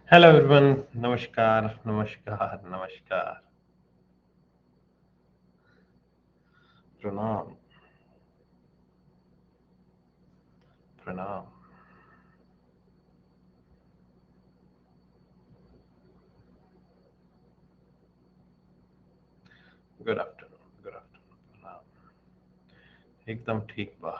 Hello everyone. नमस्कार नमस्कार नमस्कार। प्रणाम प्रणाम। Good afternoon good afternoon. प्रणाम। एकदम ठीक बा।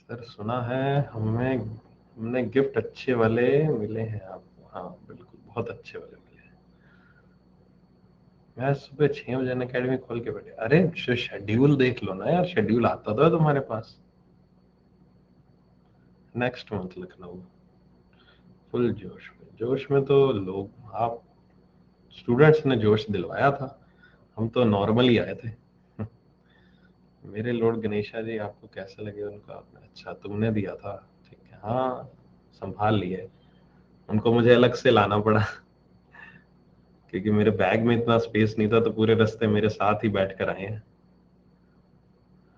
सर सुना है हमें हमने गिफ्ट अच्छे वाले मिले हैं आपको। हाँ बिल्कुल बहुत अच्छे वाले मिले हैं। मैं सुबह 6 बजे अकेडमी खोल के बैठे। अरे शेड्यूल देख लो ना यार, शेड्यूल आता तो है तुम्हारे पास। Next month Lucknow. फुल जोश में तो लोग आप स्टूडेंट्स ने जोश दिलवाया था। हम तो नॉर्मल ही आए थे। मेरे लॉर्ड गणेशा जी आपको कैसे लगे उनका आपने? अच्छा तुमने दिया था। ठीक है हाँ, संभाल लिए। उनको मुझे अलग से लाना पड़ा क्योंकि मेरे बैग में इतना स्पेस नहीं था, तो पूरे रास्ते मेरे साथ ही बैठ कर आए हैं।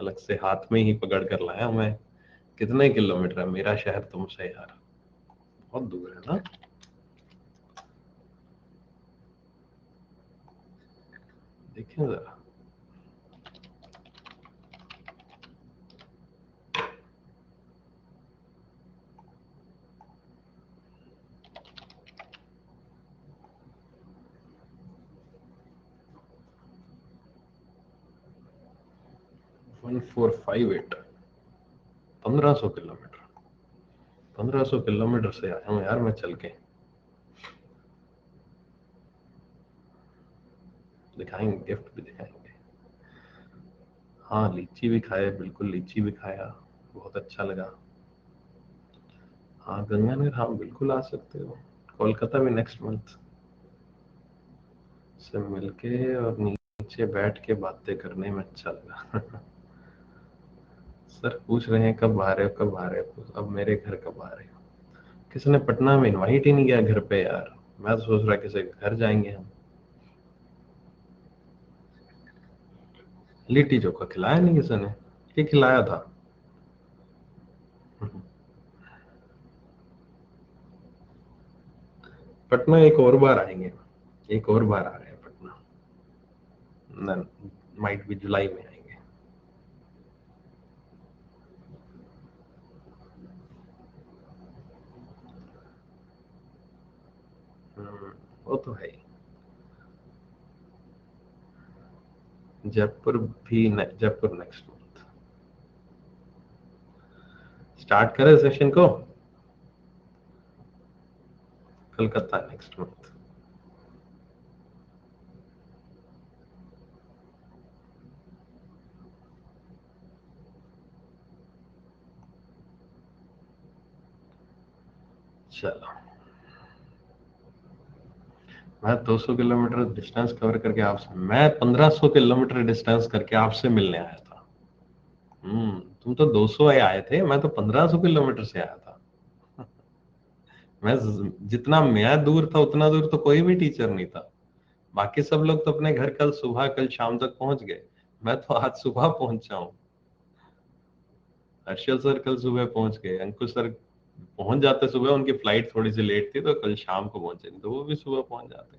अलग से हाथ में ही पकड़ कर लाया मैं। कितने किलोमीटर है मेरा शहर तुमसे यार? बहुत दूर है ना। देखिए जरा। 1458। 1500 किलोमीटर। 1500 किलोमीटर से आया हूँ यार मैं चल के। दिखाएंगे, गिफ्ट भी दिखाएंगे। हाँ लीची भी खाए, बिल्कुल लीची भी खाया। बहुत अच्छा लगा। हाँ गंगानगर, हाँ बिल्कुल आ सकते हो। कोलकाता भी नेक्स्ट मंथ से मिलके और नीचे बैठ के बातें करने में अच्छा लगा। सर पूछ रहे हैं कब आ रहे हो कब आ रहे हो, अब मेरे घर कब आ रहे हो? किसी ने पटना में इनवाइट ही नहीं किया घर पे यार। मैं तो सोच रहा किसी के घर जाएंगे हम। लिट्टी चोखा खिलाया नहीं किसी ने? ये खिलाया था। पटना एक और बार आएंगे। एक और बार आ रहे हैं पटना। माइट भी जुलाई में आएंगे। वो तो है ही। जयपुर भी जयपुर नेक्स्ट मंथ। स्टार्ट करें सेशन को। Calcutta next month. चलो। मैं 200 किलोमीटर डिस्टेंस कवर करके आपसे, मैं 1500 किलोमीटर डिस्टेंस करके आपसे मिलने आया था। तुम तो 200 आए थे, मैं तो 1500 किलोमीटर से आया था। जितना मैं दूर था उतना दूर तो कोई भी टीचर नहीं था। बाकी सब लोग तो अपने घर कल सुबह कल शाम तक पहुंच गए। मैं तो आज सुबह पहुंचा हूँ। हर्षल सर कल सुबह पहुंच गए, अंकुश सर पहुंच जाते सुबह, उनकी फ्लाइट थोड़ी सी लेट थी तो कल शाम को पहुंचे, नहीं तो वो भी सुबह पहुंच जाते।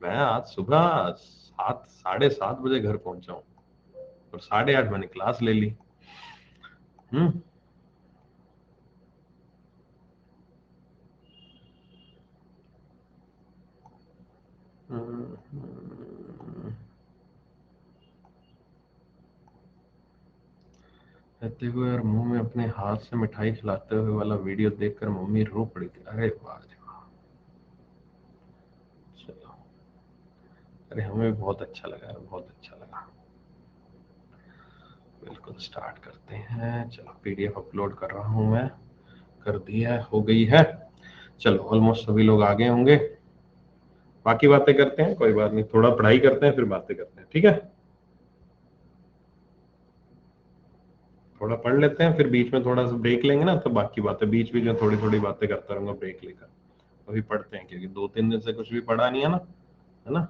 मैं आज सुबह 7, 7:30 बजे घर पहुंचा हूँ और 8:30 मैंने क्लास ले ली। हम्म। हम्म। कहते हुए और मुंह में अपने हाथ से मिठाई खिलाते हुए वाला वीडियो देखकर मम्मी रो पड़ी थी। अरे वाह रे वाह। चलो। अरे हमें भी बहुत अच्छा लगा, बहुत अच्छा लगा। बिल्कुल स्टार्ट करते हैं। चलो पीडीएफ अपलोड कर रहा हूँ मैं। कर दिया है, हो गई है। चलो ऑलमोस्ट सभी लोग आ गए होंगे। बाकी बातें करते हैं, कोई बात नहीं, थोड़ा पढ़ाई करते हैं फिर बातें करते हैं, ठीक है? थोड़ा पढ़ लेते हैं फिर बीच में थोड़ा सा ब्रेक लेंगे ना, तो बाकी बातें बीच बीच में थोड़ी थोड़ी बातें करता रहूंगा ब्रेक लेकर। अभी पढ़ते हैं क्योंकि 2-3 दिन से कुछ भी पढ़ा नहीं है ना। है ना।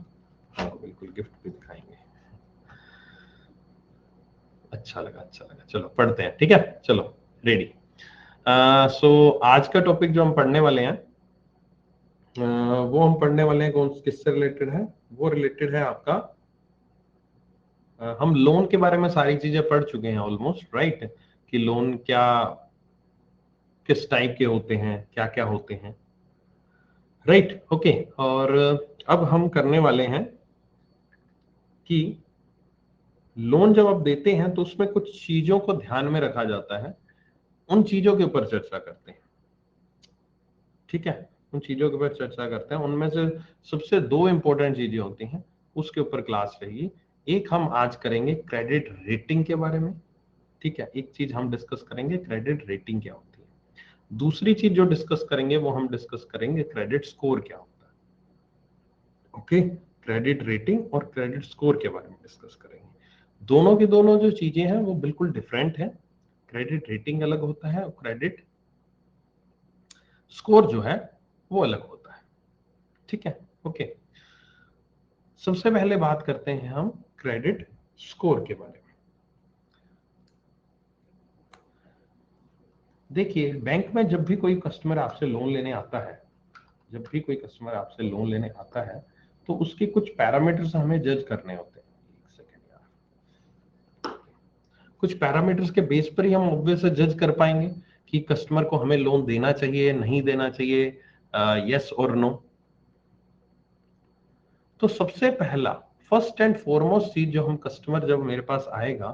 हाँ बिल्कुल, गिफ्ट भी दिखाएंगे। अच्छा लगा, अच्छा लगा। चलो पढ़ते हैं, ठीक है, चलो रेडी। सो आज का टॉपिक जो हम पढ़ने वाले हैं वो हम पढ़ने वाले हैं कौन किससे रिलेटेड है? वो रिलेटेड है आपका हम लोन के बारे में सारी चीजें पढ़ चुके हैं ऑलमोस्ट, राइट? कि लोन क्या, किस टाइप के होते हैं, क्या क्या होते हैं, राइट? ओके। और अब हम करने वाले हैं कि लोन जब आप देते हैं तो उसमें कुछ चीजों को ध्यान में रखा जाता है, उन चीजों के ऊपर चर्चा करते हैं, ठीक है? उन चीजों के ऊपर चर्चा करते हैं। उनमें से सबसे दो इंपॉर्टेंट चीजें होती हैं, उसके ऊपर क्लास रहेगी। एक हम आज करेंगे क्रेडिट रेटिंग के बारे में, ठीक है? एक चीज हम डिस्कस करेंगे क्रेडिट रेटिंग क्या होती है। दूसरी चीज जो डिस्कस करेंगे वो हम डिस्कस करेंगे क्रेडिट स्कोर क्या होता है। ओके, क्रेडिट रेटिंग और क्रेडिट स्कोर के बारे में डिस्कस करेंगे। दोनों की दोनों जो चीजें हैं वो बिल्कुल डिफरेंट है। क्रेडिट रेटिंग अलग होता है और क्रेडिट स्कोर जो है वो अलग होता है, ठीक है? ओके, सबसे पहले बात करते हैं हम क्रेडिट स्कोर के बारे में। देखिए, बैंक में जब भी कोई कस्टमर आपसे लोन लेने आता है, जब भी कोई कस्टमर आपसे लोन लेने आता है तो उसके कुछ पैरामीटर्स हमें जज करने होते हैं। एक सेकेंड यार, कुछ पैरामीटर्स के बेस पर ही हम ऑब्वियस जज कर पाएंगे कि कस्टमर को हमें लोन देना चाहिए, नहीं देना चाहिए, यस और नो। तो सबसे पहला, फर्स्ट एंड फॉरमोस्ट चीज जो हम कस्टमर जब मेरे पास आएगा,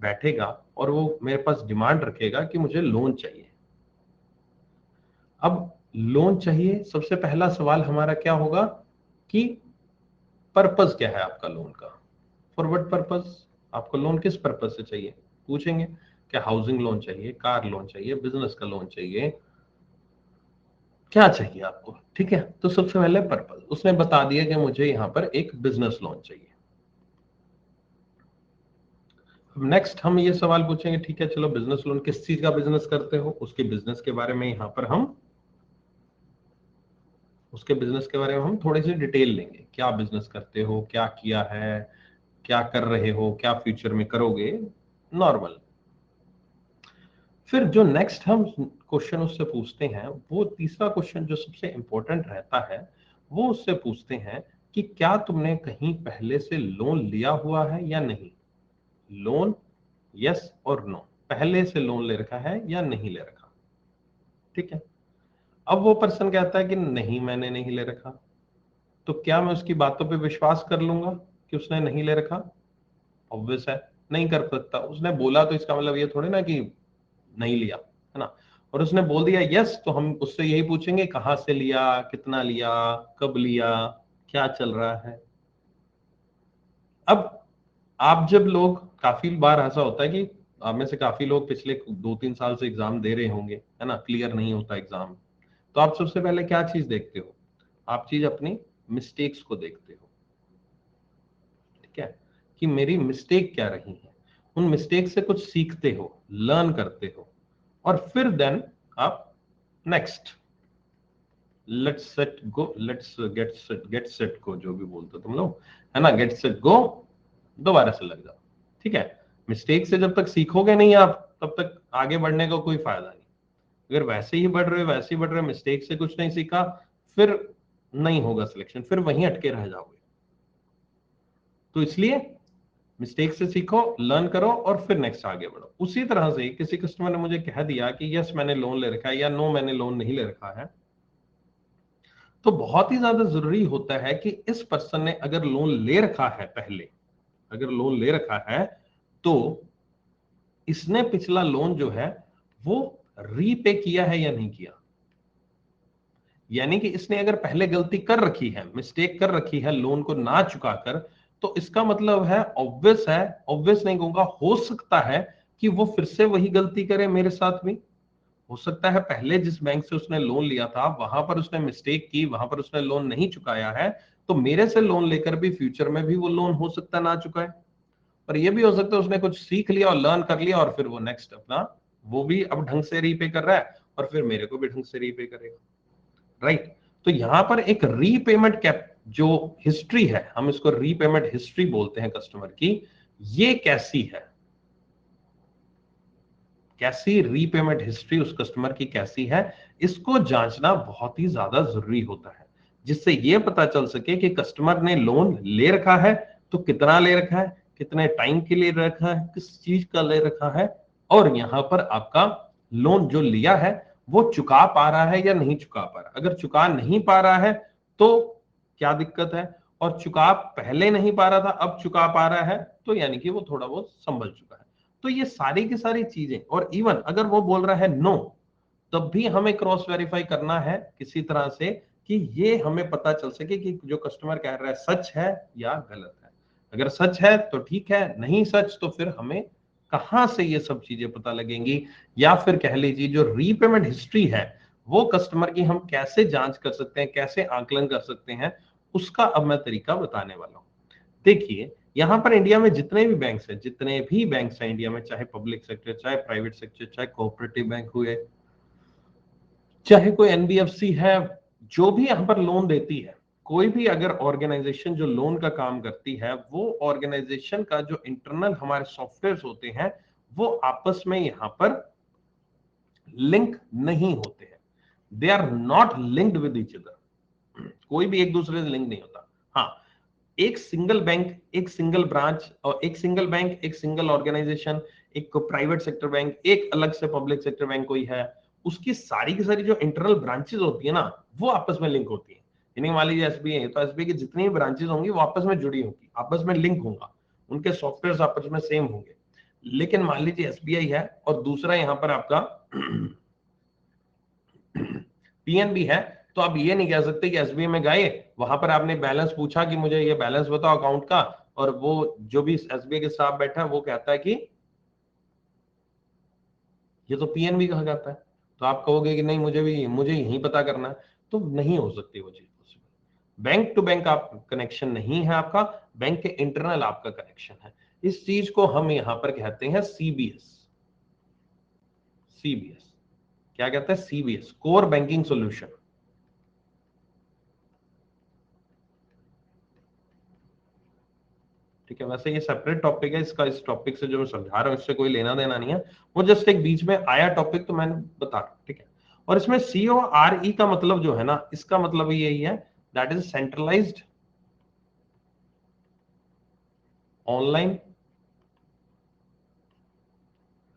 बैठेगा और वो मेरे पास डिमांड रखेगा कि मुझे लोन चाहिए। अब लोन चाहिए, सबसे पहला सवाल हमारा क्या होगा कि पर्पस क्या है आपका लोन का? For what purpose? आपको लोन किस पर्पस से चाहिए? पूछेंगे। क्या हाउसिंग लोन चाहिए, कार लोन चाहिए, बिजनेस का लोन चाहिए, क्या चाहिए आपको? ठीक है, तो सबसे पहले पर्पस उसने बता दिया कि मुझे यहाँ पर एक बिजनेस लोन चाहिए। अब नेक्स्ट हम ये सवाल पूछेंगे, ठीक है चलो बिजनेस लोन, किस चीज का बिजनेस करते हो, उसके बिजनेस के बारे में यहाँ पर हम, उसके बिजनेस के बारे में हम थोड़ी सी डिटेल लेंगे। क्या बिजनेस करते हो, क्या किया है, क्या कर रहे हो, क्या फ्यूचर में करोगे, नॉर्मल। फिर जो नेक्स्ट हम क्वेश्चन उससे पूछते हैं, वो तीसरा क्वेश्चन जो सबसे इंपॉर्टेंट रहता है, वो उससे पूछते हैं कि क्या तुमने कहीं पहले से लोन लिया हुआ है या नहीं। लोन, यस और नो, पहले से लोन ले रखा है या नहीं ले रखा, ठीक है? अब वो पर्सन कहता है कि नहीं मैंने नहीं ले रखा, तो क्या मैं उसकी बातों पे विश्वास कर लूंगा कि उसने नहीं ले रखा? ऑब्वियस है, नहीं कर सकता। उसने बोला तो इसका मतलब ये थोड़ी ना कि नहीं लिया, है ना? और उसने बोल दिया यस, तो हम उससे यही पूछेंगे कहाँ से लिया, कितना लिया, कब लिया, क्या चल रहा है। अब आप जब लोग, काफी बार ऐसा होता है कि आप में से काफी लोग पिछले 2-3 साल से एग्जाम दे रहे होंगे, है ना? क्लियर नहीं होता एग्जाम, तो आप सबसे पहले क्या चीज देखते हो? आप चीज अपनी मिस्टेक्स को देखते हो, ठीक है? कि मेरी मिस्टेक क्या रही है, उन मिस्टेक से कुछ सीखते हो, लर्न करते हो, और फिर देन आप next, let's set go, let's get set go, जो भी बोलते हो तुम लोग, है ना? गेट सेट गो, दोबारा से लग जाओ, ठीक है? मिस्टेक से जब तक सीखोगे नहीं आप, तब तक आगे बढ़ने का कोई फायदा नहीं। अगर वैसे ही बढ़ रहे हो, वैसे ही बढ़ रहे हो, मिस्टेक से कुछ नहीं सीखा, फिर नहीं होगा सिलेक्शन, फिर वहीं अटके रह जाओगे। तो इसलिए मिस्टेक से सीखो, लर्न करो और फिर नेक्स्ट आगे बढ़ो। उसी तरह से किसी कस्टमर ने मुझे कह दिया कि यस मैंने लोन ले रखा है या नो मैंने लोन नहीं ले रखा है, तो बहुत ही ज्यादा जरूरी होता है कि इस पर्सन ने अगर लोन ले रखा है पहले, अगर लोन ले रखा है, तो इसने पिछला लोन जो है वो रीपे किया है या नहीं किया। यानी कि इसने अगर पहले गलती कर रखी है, मिस्टेक कर रखी है लोन को ना चुकाकर, तो इसका मतलब है, ऑब्वियस नहीं कहूंगा, हो सकता है कि वो फिर से वही गलती करे मेरे साथ भी। हो सकता है पहले जिस बैंक से उसने लोन लिया था वहां पर उसने मिस्टेक की, वहां पर उसने लोन नहीं चुकाया है, तो मेरे से लोन लेकर भी फ्यूचर में भी वो लोन हो सकता है ना चुकाए। पर ये भी हो सकता है उसने कुछ सीख लिया और लर्न कर लिया और फिर वो नेक्स्ट अपना, वो भी अब ढंग से रीपे कर रहा है और फिर मेरे को भी ढंग से रीपे करेगा, राइट? तो यहां पर एक रीपेमेंट कैप जो हिस्ट्री है, हम इसको रीपेमेंट हिस्ट्री बोलते हैं कस्टमर की, ये कैसी है, कैसी रीपेमेंट हिस्ट्री उस कस्टमर की कैसी है, इसको जांचना बहुत ही ज्यादा जरूरी होता है, जिससे ये पता चल सके कि कस्टमर ने लोन ले रखा है तो कितना ले रखा है, कितने टाइम के लिए रखा है, किस चीज का ले रखा है, और यहाँ पर आपका लोन जो लिया है वो चुका पा रहा है या नहीं चुका पा रहा। अगर चुका नहीं पा रहा है तो क्या दिक्कत है, और चुका पहले नहीं पा रहा था अब चुका पा रहा है तो यानी कि वो थोड़ा बहुत संभल चुका है। तो ये सारी की सारी चीजें, और इवन अगर वो बोल रहा है नो, तब भी हमें क्रॉस वेरीफाई करना है किसी तरह से कि ये हमें पता चल सके कि जो कस्टमर कह रहा है सच है या गलत है। अगर सच है तो ठीक है, नहीं सच तो फिर हमें कहां से ये सब चीजें पता लगेंगी, या फिर कह लीजिए जो रीपेमेंट हिस्ट्री है वो कस्टमर की हम कैसे जांच कर सकते हैं, कैसे आकलन कर सकते हैं, उसका अब मैं तरीका बताने वाला हूं। देखिए यहां पर इंडिया में जितने भी बैंक्स हैं इंडिया में, चाहे पब्लिक सेक्टर, चाहे प्राइवेट सेक्टर, चाहे कोऑपरेटिव बैंक हुए, चाहे कोई एनबीएफसी है, जो भी यहां पर लोन देती है, कोई भी अगर ऑर्गेनाइजेशन जो लोन का काम करती है, वो ऑर्गेनाइजेशन का जो इंटरनल हमारे सॉफ्टवेयर होते हैं वो आपस में यहां पर लिंक नहीं होते हैं। They are not linked with each other, कोई भी एक दूसरे से लिंक नहीं होता। हाँ, एक सिंगल बैंक, एक सिंगल ब्रांच, और एक सिंगल बैंक, एक सिंगल ऑर्गेनाइजेशन, एक प्राइवेट सेक्टर बैंक, एक अलग से पब्लिक सेक्टर बैंक कोई है, उसकी सारी की सारी जो इंटरनल ब्रांचेस होती है ना, वो आपस में लिंक होती है। यानी मान लीजिए एसबीआई है तो एसबीआई की जितनी भी ब्रांचेस होंगी वो आपस में जुड़ी होंगी, आपस में लिंक होगा, उनके सॉफ्टवेयर आपस में सेम होंगे। लेकिन मान लीजिए एसबीआई है और दूसरा यहां पर आपका पीएनबी है, तो आप ये नहीं कह सकते कि एसबीआई में गए, वहां पर आपने बैलेंस पूछा कि मुझे ये बैलेंस बताओ अकाउंट का, और वो जो भी एसबीआई के साथ बैठा है वो कहता है कि ये तो पीएनबी कहा जाता है, तो आप कहोगे कि नहीं मुझे यही पता करना है, तो नहीं हो सकती वो चीज पॉसिबल। बैंक टू बैंक आप कनेक्शन नहीं है आपका, बैंक के इंटरनल आपका कनेक्शन है। इस चीज को हम यहां पर कहते हैं सीबीएस। सीबीएस क्या कहते हैं? CBS, core banking solution. ठीक है, वैसे ये सेपरेट टॉपिक है, इसका इस टॉपिक से जो मैं समझा रहा हूँ इससे कोई लेना देना नहीं है, वो जस्ट एक बीच में आया टॉपिक तो मैंने बता रहा हूँ। ठीक है, और इसमें CORE का मतलब जो है ना, इसका मतलब यही है, that is centralised online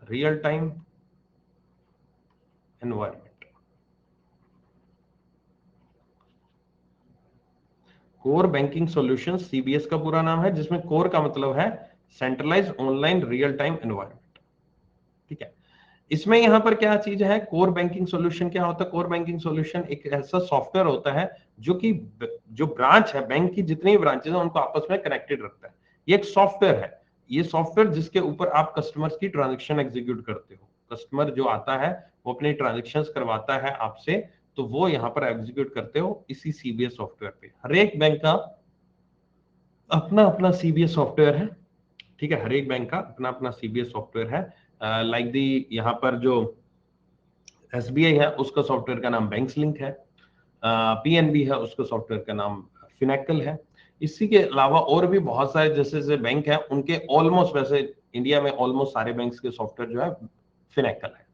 real time environment. Core banking solution CBS का पूरा नाम है, जिसमें कोर का मतलब है centralised online real time environment. ठीक है, इसमें यहां पर क्या चीज है, कोर बैंकिंग सॉल्यूशन क्या होता है? कोर बैंकिंग सॉल्यूशन एक ऐसा सॉफ्टवेयर होता है जो कि जो ब्रांच है, बैंक की जितनी भी ब्रांचेस हैं उनको आपस में कनेक्टेड रखता है। ये एक सॉफ्टवेयर है, ये सॉफ्टवेयर जिसके ऊपर आप कस्टमर्स की ट्रांजेक्शन एग्जीक्यूट करते हो। कस्टमर जो आता है वो अपनी ट्रांजेक्शन करवाता है आपसे, तो वो यहाँ पर एग्जीक्यूट करते हो इसी सीबीएस सॉफ्टवेयर पे। हर एक बैंक का अपना अपना सीबीएस सॉफ्टवेयर है। ठीक है, हर एक बैंक का अपना अपना सीबीएस सॉफ्टवेयर है। लाइक दी यहाँ पर जो एसबीआई है उसका सॉफ्टवेयर का नाम बैंक्स लिंक है, पीएनबी है उसका सॉफ्टवेयर का नाम फिनेकल है। इसी के अलावा और भी बहुत सारे जैसे जैसे बैंक है उनके ऑलमोस्ट, वैसे इंडिया में ऑलमोस्ट सारे बैंक्स के सॉफ्टवेयर जो है फिनेकल है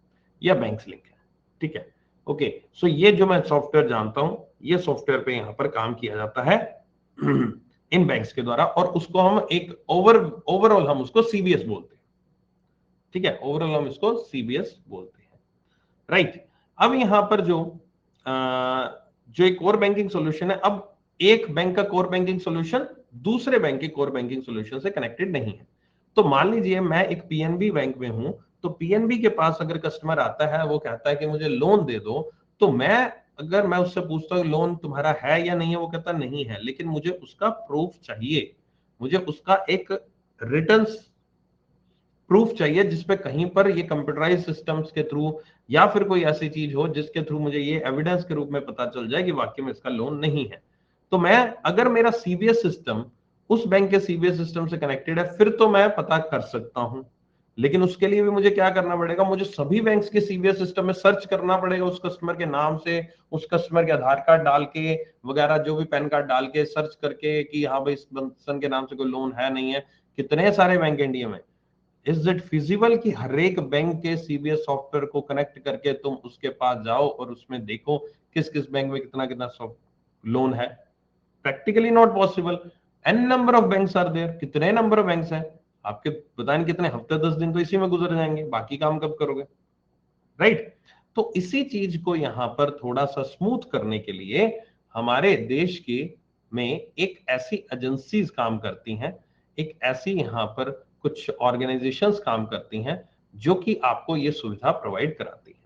या बैंक्स लिंक है। ठीक है, ओके, सो ये जो मैं सॉफ्टवेयर जानता हूं, ये सॉफ्टवेयर पे यहाँ पर काम किया जाता है इन बैंक्स के द्वारा, और उसको हम एक ओवरऑल हम उसको सीबीएस बोलते हैं। ठीक है, ओवरऑल हम इसको सीबीएस बोलते हैं। राइट, अब यहां पर जो एक कोर बैंकिंग सॉल्यूशन है, अब एक बैंक का कोर बैंकिंग सॉल्यूशन दूसरे बैंक के कोर बैंकिंग सॉल्यूशन से कनेक्टेड नहीं है। तो मान लीजिए मैं एक पीएनबी बैंक में हूं, तो पीएनबी के पास अगर कस्टमर आता है, वो कहता है कि मुझे लोन दे दो, तो मैं उससे पूछता हूँ लोन तुम्हारा है या नहीं है, वो कहता नहीं है, लेकिन मुझे उसका प्रूफ चाहिए, मुझे उसका एक रिटर्न प्रूफ चाहिए जिसपे कहीं पर ये कंप्यूटराइज सिस्टम्स के थ्रू या फिर कोई ऐसी चीज हो जिसके थ्रू मुझे ये एविडेंस के रूप में पता चल जाए कि वाकई में इसका लोन नहीं है। तो मैं, अगर मेरा सीबीएस सिस्टम उस बैंक के सीबीएस सिस्टम से कनेक्टेड है, फिर तो मैं पता कर सकता हूं। लेकिन उसके लिए भी मुझे क्या करना पड़ेगा, मुझे सभी बैंक्स के सीबीएस सिस्टम में सर्च करना पड़ेगा उस कस्टमर के नाम से, उस कस्टमर के आधार कार्ड डाल के वगैरह, जो भी पैन कार्ड डाल के सर्च करके कि हाँ भाई इस पर्सन के नाम से कोई लोन है नहीं है। कितने सारे बैंक इंडिया में, इज इट फिजिबल कि हर एक बैंक के सीबीएस सॉफ्टवेयर को कनेक्ट करके तुम उसके पास जाओ और उसमें देखो किस किस बैंक में कितना कितना लोन है? Practically not possible. An number of banks are there, कितने नंबर ऑफ बैंक्स हैं, आपके पता नहीं कितने हफ्ते 10 दिन तो इसी में गुजर जाएंगे, बाकी काम कब करोगे, राइट? तो इसी चीज को यहां पर थोड़ा सा स्मूथ करने के लिए हमारे देश के में एक ऐसी एजेंसीज काम करती हैं, एक ऐसी यहां पर कुछ ऑर्गेनाइजेशंस काम करती हैं जो कि आपको ये सुविधा प्रोवाइड कराती है।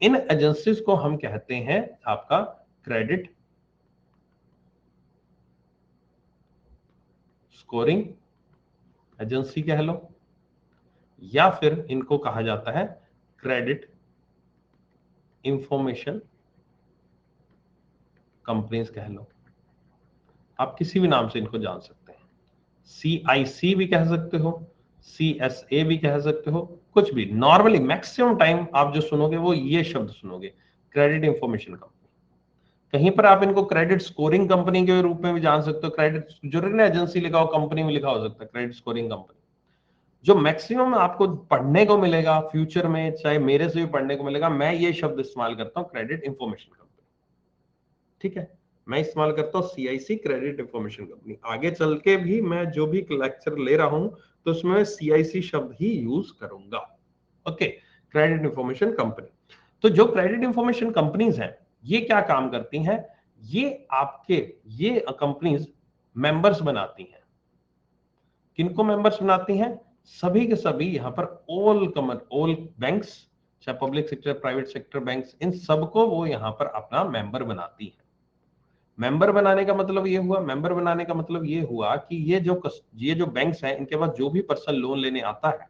इन एजेंसीज को हम कहते हैं आपका क्रेडिट स्कोरिंग एजेंसी कह लो, या फिर इनको कहा जाता है क्रेडिट इंफॉर्मेशन कंपनीज कह लो, आप किसी भी नाम से इनको जान सकते हैं। CIC भी कह सकते हो, CSA भी कह सकते हो, कुछ भी। नॉर्मली मैक्सिमम टाइम आप जो सुनोगे वो ये शब्द सुनोगे, क्रेडिट इंफॉर्मेशन कंपनी। कहीं पर आप इनको क्रेडिट स्कोरिंग कंपनी के रूप में भी जान सकते हो, क्रेडिट जरूरी ना एजेंसी लिखा हो, कंपनी में लिखा हो सकता है क्रेडिट स्कोरिंग कंपनी। जो मैक्सिमम आपको पढ़ने को मिलेगा फ्यूचर में, चाहे मेरे से भी पढ़ने को मिलेगा, मैं ये शब्द इस्तेमाल करता हूँ, क्रेडिट इंफॉर्मेशन कंपनी। ठीक है, मैं इस्तेमाल करता हूँ CIC क्रेडिट इंफॉर्मेशन कंपनी। आगे चल के भी मैं जो भी लेक्चर ले रहा हूं तो उसमें CIC शब्द ही यूज करूंगा। Okay, credit information company. तो जो क्रेडिट इंफॉर्मेशन कंपनीज हैं ये क्या काम करती हैं, ये आपके ये कंपनीज मेंबर्स बनाती हैं। किनको मेंबर्स बनाती हैं? सभी के सभी यहां पर ऑल बैंक्स, चाहे public sector private sector banks, इन सबको वो यहां पर अपना मेंबर बनाती है। मेंबर बनाने का मतलब ये हुआ, मेंबर बनाने का मतलब ये हुआ कि ये जो बैंक्स हैं इनके पास जो भी पर्सन लोन लेने आता है,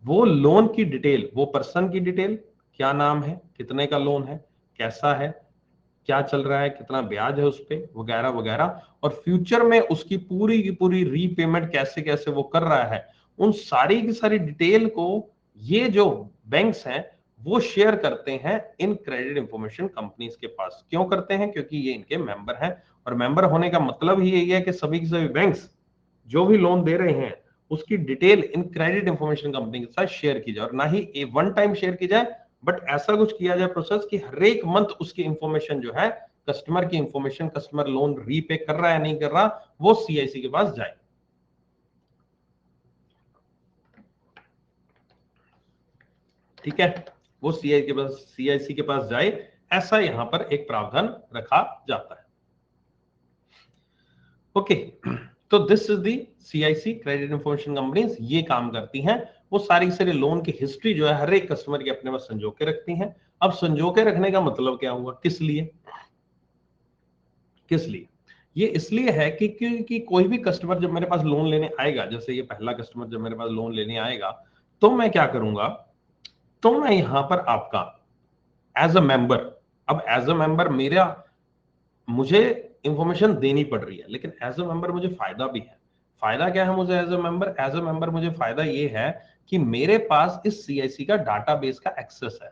वो लोन की डिटेल, वो पर्सन की डिटेल, क्या नाम है, कितने का लोन है, कैसा है, क्या चल रहा है, कितना ब्याज है उस पे, वगैरह वगैरह, और फ्यूचर में उसकी पूरी की पूरी रीपेमेंट कैसे कैसे वो कर रहा है, उन सारी की सारी डिटेल को ये जो बैंक्स हैं वो शेयर करते हैं इन क्रेडिट इंफॉर्मेशन कंपनीज के पास। क्यों करते हैं? क्योंकि ये इनके मेंबर हैं, और मेंबर होने का मतलब ही यही है कि सभी के सभी बैंक्स जो भी लोन दे रहे हैं उसकी detail in credit information company के साथ शेयर की जाए, और ना ही वन टाइम शेयर की जाए, बट ऐसा कुछ किया जाए प्रोसेस कि हर एक मंथ उसकी इंफॉर्मेशन जो है, कस्टमर की इंफॉर्मेशन, कस्टमर लोन रीपे कर रहा है नहीं कर रहा, वो CIC के पास जाए। ठीक है, वो CIC के पास जाए, ऐसा यहां पर एक प्रावधान रखा जाता है। ओके, तो this is the CIC credit information companies, ये काम करती हैं। वो सारी सारी लोन की हिस्ट्री जो है हर एक कस्टमर की अपने पास संजो के रखती हैं। अब संजो के रखने का मतलब क्या हुआ, किस लिए? किस लिए? ये इसलिए है कि कोई भी कस्टमर जब मेरे पास लोन लेने आएगा, जैसे ये पहला कस्टमर जब मेरे पास लोन लेने आएगा, तो मैं क्या करूंगा, तो मैं यहां पर आपका एज अ मेंबर, अब एज अ मेंबर मेरा मुझे इंफॉर्मेशन देनी पड़ रही है, लेकिन एज अ मेंबर मुझे फायदा भी है। फायदा क्या है मुझे as a member? As a member मुझे फायदा ये है कि मेरे पास इस CIC का डाटाबेस का एक्सेस है।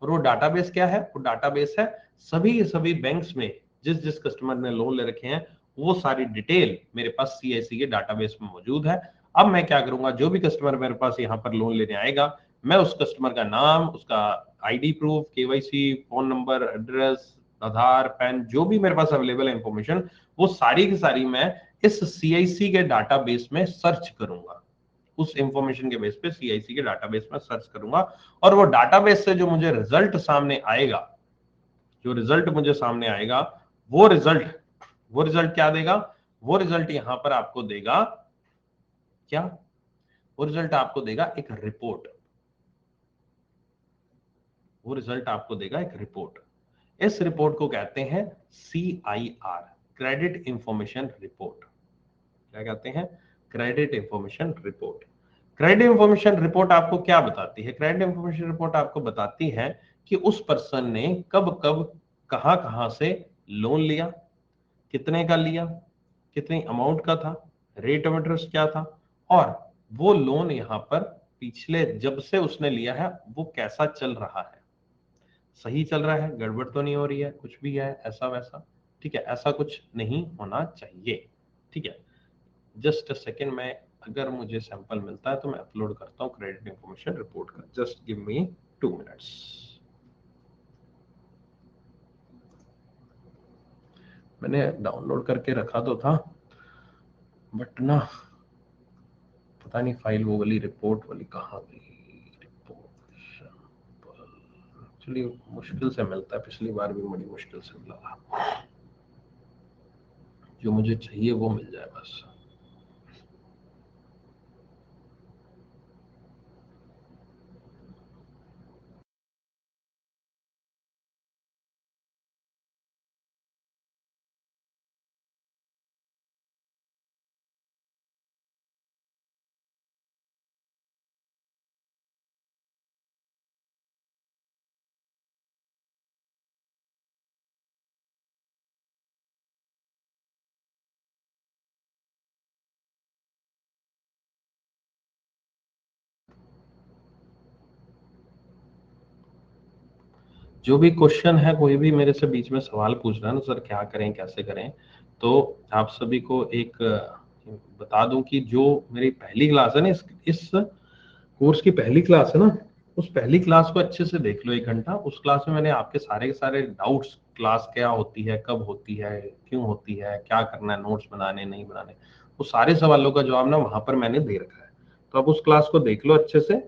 और वो डाटाबेस क्या है? वो डाटाबेस है सभी सभी बैंक्स में जिस जिस कस्टमर ने लोन ले रखे हैं, वो सारी डिटेल मेरे पास CIC के डाटाबेस में मौजूद है। अब मैं क्या करूंगा, जो भी कस्टमर मेरे पास यहाँ पर लोन लेने आएगा, मैं उस कस्टमर का नाम, उसका ID proof, KYC, phone number, address, Aadhaar, PAN, जो भी मेरे पास अवेलेबल है इंफॉर्मेशन, वो सारी की सारी मैं इस CIC के डाटाबेस में सर्च करूंगा। उस इंफॉर्मेशन के बेस पे CIC के डाटाबेस में सर्च करूंगा, और वो डाटाबेस से जो मुझे रिजल्ट सामने आएगा, जो रिजल्ट मुझे सामने आएगा, वो रिजल्ट क्या देगा? वो रिजल्ट यहां पर आपको देगा क्या? वो रिजल्ट आपको देगा एक रिपोर्ट। वो रिजल्ट आपको देगा एक रिपोर्ट। इस रिपोर्ट को कहते हैं CIR, क्रेडिट इंफॉर्मेशन रिपोर्ट। क्या कहते हैं? Credit information report. Credit information report आपको क्या बताती है? क्रेडिट इंफॉर्मेशन रिपोर्ट आपको बताती है कि उस पर्सन ने कब कब कहां कहां से लोन लिया, कितने का लिया, कितनी अमाउंट का था, रेट ऑफ इंटरेस्ट क्या था, और वो लोन यहां पर पिछले जब से उसने लिया है वो कैसा चल रहा है, सही चल रहा है, गड़बड़ तो नहीं हो रही है, कुछ भी है ऐसा वैसा। ठीक है, ऐसा कुछ नहीं होना चाहिए। ठीक है, जस्ट अ सेकेंड, मैं अगर मुझे सैंपल मिलता है तो मैं अपलोड करता हूँ क्रेडिट इंफॉर्मेशन रिपोर्ट का। Just give me 2 minutes. मैंने डाउनलोड करके रखा तो था, बट ना पता नहीं फाइल वो वाली रिपोर्ट वाली कहाँ गई। रिपोर्ट एक्चुअली मुश्किल से मिलता है, पिछली बार भी बड़ी मुश्किल से मिला था। जो मुझे चाहिए वो मिल जाए बस। जो भी क्वेश्चन है, कोई भी मेरे से बीच में सवाल पूछ रहा है ना सर क्या करें कैसे करें, तो आप सभी को एक बता दूं कि जो मेरी पहली क्लास है ना, इस कोर्स की पहली क्लास है ना, उस पहली क्लास को अच्छे से देख लो 1 घंटा। उस क्लास में मैंने आपके सारे के सारे डाउट्स, क्लास क्या होती है, कब होती है, क्यों होती है, क्या करना है, नोट्स बनाने नहीं बनाने, वो सारे सवालों का जवाब ना वहां पर मैंने दे रखा है। तो आप उस क्लास को देख लो अच्छे से,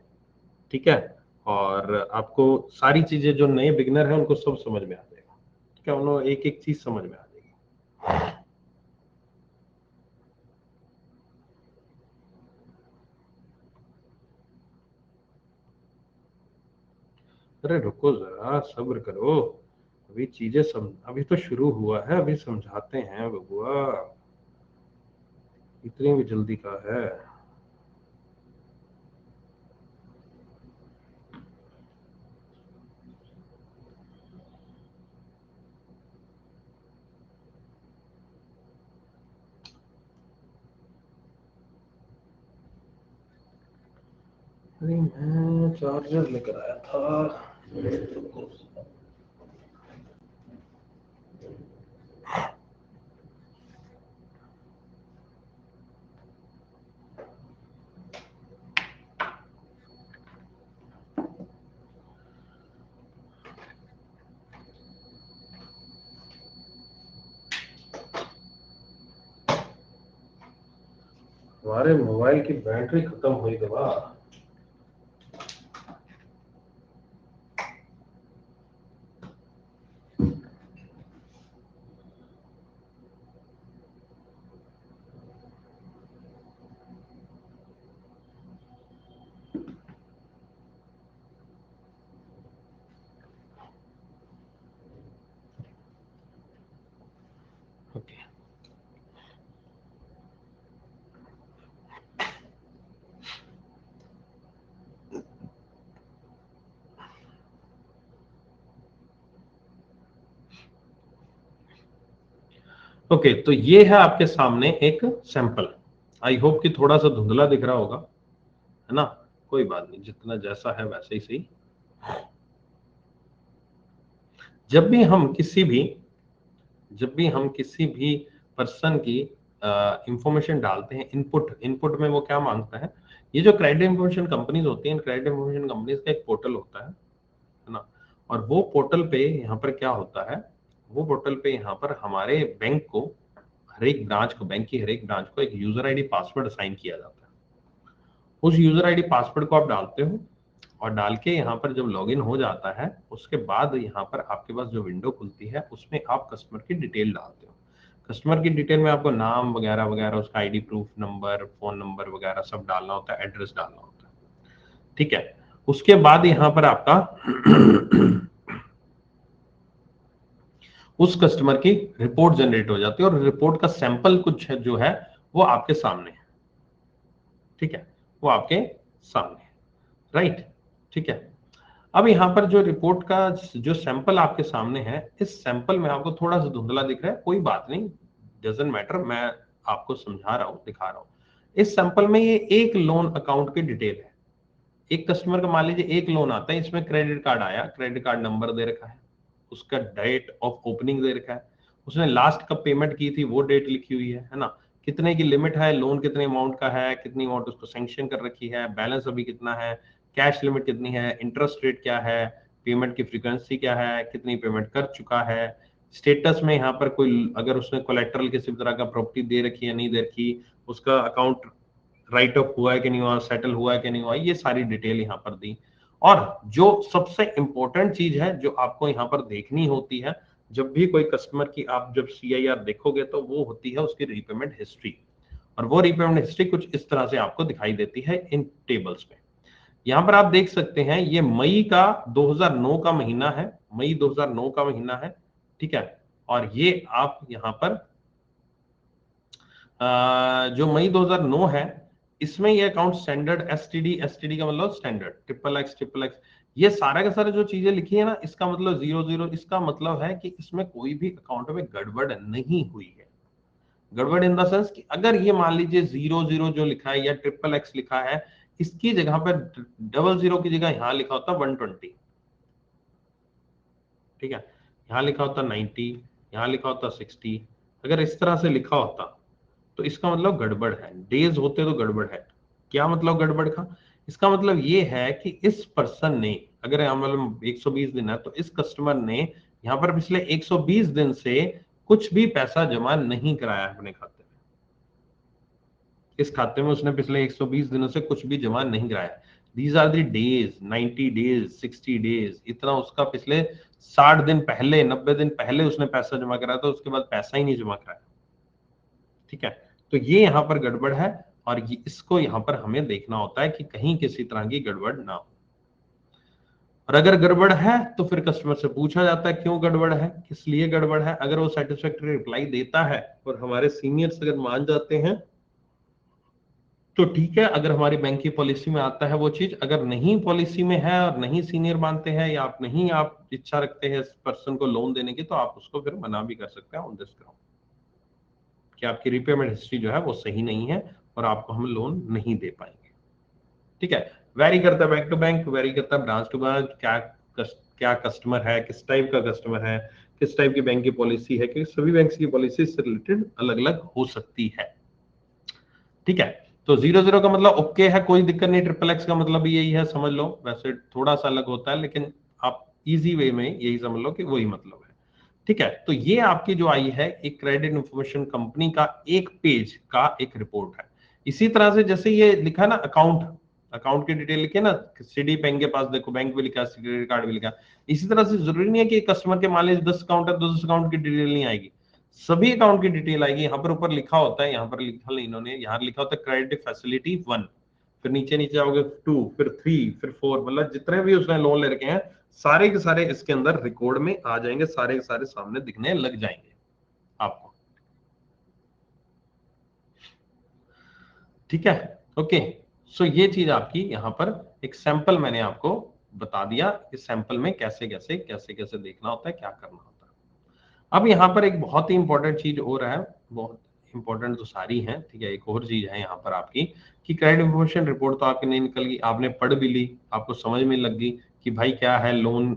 ठीक है। और आपको सारी चीजें, जो नए बिगनर हैं उनको सब समझ में आ जाएगा, ठीक है, उन्हें एक एक चीज समझ में आ जाएगी। अरे रुको जरा, सब्र करो, अभी चीजें अभी तो शुरू हुआ है, अभी समझाते हैं बबुआ, इतनी भी जल्दी का है। अरे मैं चार्जर लेकर आया था। हमारे मोबाइल की बैटरी खत्म हुई दबा। ओके, ओके, तो ये है आपके सामने एक सैंपल। आई होप कि थोड़ा सा धुंधला दिख रहा होगा, है ना, कोई बात नहीं, जितना जैसा है वैसे ही सही। जब भी हम किसी भी जब भी हम किसी भी पर्सन की इंफॉर्मेशन डालते हैं, इनपुट इनपुट में वो क्या मांगता है, ये जो क्रेडिट इंफॉर्मेशन कंपनीज होती हैं, क्रेडिट इंफॉर्मेशन कंपनीज का एक पोर्टल होता है ना। और वो पोर्टल पे यहाँ पर क्या होता है, वो पोर्टल पे यहाँ पर हमारे बैंक को, हर एक ब्रांच को, बैंक की हर एक ब्रांच को एक यूजर आईडी पासवर्ड असाइन किया जाता है। उस यूजर आईडी पासवर्ड को आप डालते हो, और डाल के यहाँ पर जब लॉगिन हो जाता है, उसके बाद यहाँ पर आपके पास जो विंडो खुलती है उसमें आप कस्टमर की डिटेल डालते हो। कस्टमर की डिटेल में आपको नाम वगैरह वगैरह, उसका ID proof number, phone number वगैरह सब डालना होता है, एड्रेस डालना होता है, ठीक है। उसके बाद यहाँ पर आपका उस कस्टमर की रिपोर्ट जनरेट हो जाती है, और रिपोर्ट का सैंपल कुछ है जो है वो आपके सामने है, ठीक है, वो आपके सामने है, राइट, ठीक है। अब यहाँ पर जो रिपोर्ट का जो सैंपल आपके सामने है, इस सैंपल में आपको थोड़ा सा धुंधला दिख रहा है, कोई बात नहीं, डजंट मैटर, मैं आपको समझा रहा हूँ, दिखा रहा हूँ। इस सैंपल में ये एक लोन अकाउंट की डिटेल है। एक कस्टमर का मान लीजिए एक लोन आता है, इसमें क्रेडिट कार्ड आया, क्रेडिट कार्ड नंबर दे रखा है, उसका डेट ऑफ ओपनिंग दे रखा है, उसने लास्ट कब पेमेंट की थी वो डेट लिखी हुई है ना, कितने की लिमिट है, लोन कितने अमाउंट का है, कितनी अमाउंट उसको सैंक्शन कर रखी है, बैलेंस अभी कितना है, कैश लिमिट कितनी है, इंटरेस्ट रेट क्या है, पेमेंट की फ्रीक्वेंसी क्या है, कितनी पेमेंट कर चुका है, स्टेटस में यहाँ पर कोई अगर उसने कोलेट्रल किसी तरह का प्रॉपर्टी दे रखी है नहीं दे रखी, उसका अकाउंट राइट ऑफ हुआ है कि नहीं हुआ, सेटल हुआ है कि नहीं हुआ, ये सारी डिटेल यहाँ पर दी। और जो सबसे इंपॉर्टेंट चीज है जो आपको यहाँ पर देखनी होती है जब भी कोई कस्टमर की आप जब CIR देखोगे तो वो होती है उसकी रीपेमेंट हिस्ट्री। और वो रीपेमेंट हिस्ट्री कुछ इस तरह से आपको दिखाई देती है इन टेबल्स में। यहाँ पर आप देख सकते हैं ये मई का 2009 का महीना है, मई 2009 का महीना है, ठीक है। और ये आप यहाँ पर जो मई 2009 है इसमें ये अकाउंट स्टैंडर्ड एसटीडी का मतलब स्टैंडर्ड XXX ये सारा का सारा जो चीजें लिखी है ना इसका मतलब 00 इसका मतलब है कि इसमें कोई भी अकाउंट में गड़बड़ नहीं हुई है। गड़बड़ इन द सेंस कि अगर ये मान लीजिए 00 जो लिखा है या XXX लिखा है इसकी जगह पर 00 की जगह यहाँ लिखा होता 120, ठीक है, यहाँ लिखा होता 90, यहाँ लिखा होता 60, अगर इस तरह से लिखा होता तो इसका मतलब गड़बड़ है, डेज होते तो गड़बड़ है। क्या मतलब गड़बड़ का? इसका मतलब ये है कि इस पर्सन ने अगर मतलब 120 दिन है तो इस कस्टमर ने यहाँ पर पिछले 120 दिन से कुछ भी पैसा जमा नहीं कराया है अपने खाते में। इस खाते में उसने पिछले 120 दिनों से कुछ भी जमा नहीं कराया। These are the days, 90 days, 60 days, इतना उसका पिछले 60 दिन पहले, 90 दिन पहले उसने पैसा जमा कराया था, उसके बाद पैसा ही नहीं जमा कराया, ठीक है। तो ये यहाँ पर गड़बड़ है और ये इसको यहाँ पर हमें देखना होता है कि कहीं किसी तरह की गड़बड़ ना हो। और अगर गड़बड़ है तो फिर कस्टमर से पूछा जाता है क्यों गड़बड़ है, किस लिए गड़बड़ है। अगर वो सेटिस्फैक्टरी रिप्लाई देता है और हमारे सीनियर्स अगर मान जाते हैं तो ठीक है, अगर हमारी बैंक की पॉलिसी में आता है वो चीज, अगर नहीं पॉलिसी में है और नहीं सीनियर मानते हैं या आप इच्छा रखते हैं इस पर्सन को लोन देने की तो आप उसको फिर मना भी कर सकते हैं ऑन दिस ग्राउंड कि आपकी रीपेमेंट हिस्ट्री जो है वो सही नहीं है और आपको हम लोन नहीं दे पाएंगे, ठीक है। वेरी करता है बैंक टू बैंक, वेरी करता है ब्रांच टू ब्रांच, क्या कस्टमर है, किस टाइप का कस्टमर है, किस टाइप की बैंक की पॉलिसी है, क्योंकि सभी बैंक की पॉलिसी से रिलेटेड अलग अलग हो सकती है, ठीक है। तो 00 का मतलब ओके है, कोई दिक्कत नहीं। XXX का मतलब भी यही है, समझ लो, वैसे थोड़ा सा अलग होता है लेकिन आप इजी वे में यही समझ लो कि वही मतलब है, ठीक है। तो ये आपकी जो आई है एक क्रेडिट इंफॉर्मेशन कंपनी का एक पेज का एक रिपोर्ट है। इसी तरह से जैसे ये लिखा है ना अकाउंट, अकाउंट की डिटेल लिखे ना, सिटी बैंक के पास देखो बैंक भी लिखा, क्रेडिट कार्ड भी लिखा। इसी तरह से जरूरी नहीं है कि कस्टमर के मान लीजिए 10 अकाउंट है, 10 अकाउंट की डिटेल नहीं आएगी, सभी अकाउंट की डिटेल आएगी। यहाँ पर ऊपर लिखा होता है, यहाँ पर लिखा नहीं इन्होंने, यहाँ लिखा होता है क्रेडिट फैसिलिटी 1, फिर नीचे नीचे आओगे 2, फिर 3, फिर 4, मतलब जितने भी उसने लोन ले रखे हैं सारे के सारे इसके अंदर रिकॉर्ड में आ जाएंगे, सारे के सारे सामने दिखने लग जाएंगे आपको, ठीक है। ओके, सो ये चीज आपकी यहाँ पर एक सैंपल मैंने आपको बता दिया, इस सैंपल में कैसे कैसे कैसे कैसे देखना होता है, क्या करना होता है। अब यहाँ पर एक बहुत ही इंपॉर्टेंट चीज हो रहा है, बहुत इंपॉर्टेंट तो सारी है, ठीक है। एक और चीज है यहाँ पर आपकी कि क्रेडिट इंफॉर्मेशन रिपोर्ट तो आपकी नहीं निकल गई, आपने पढ़ भी ली, आपको समझ में लग गई कि भाई क्या है लोन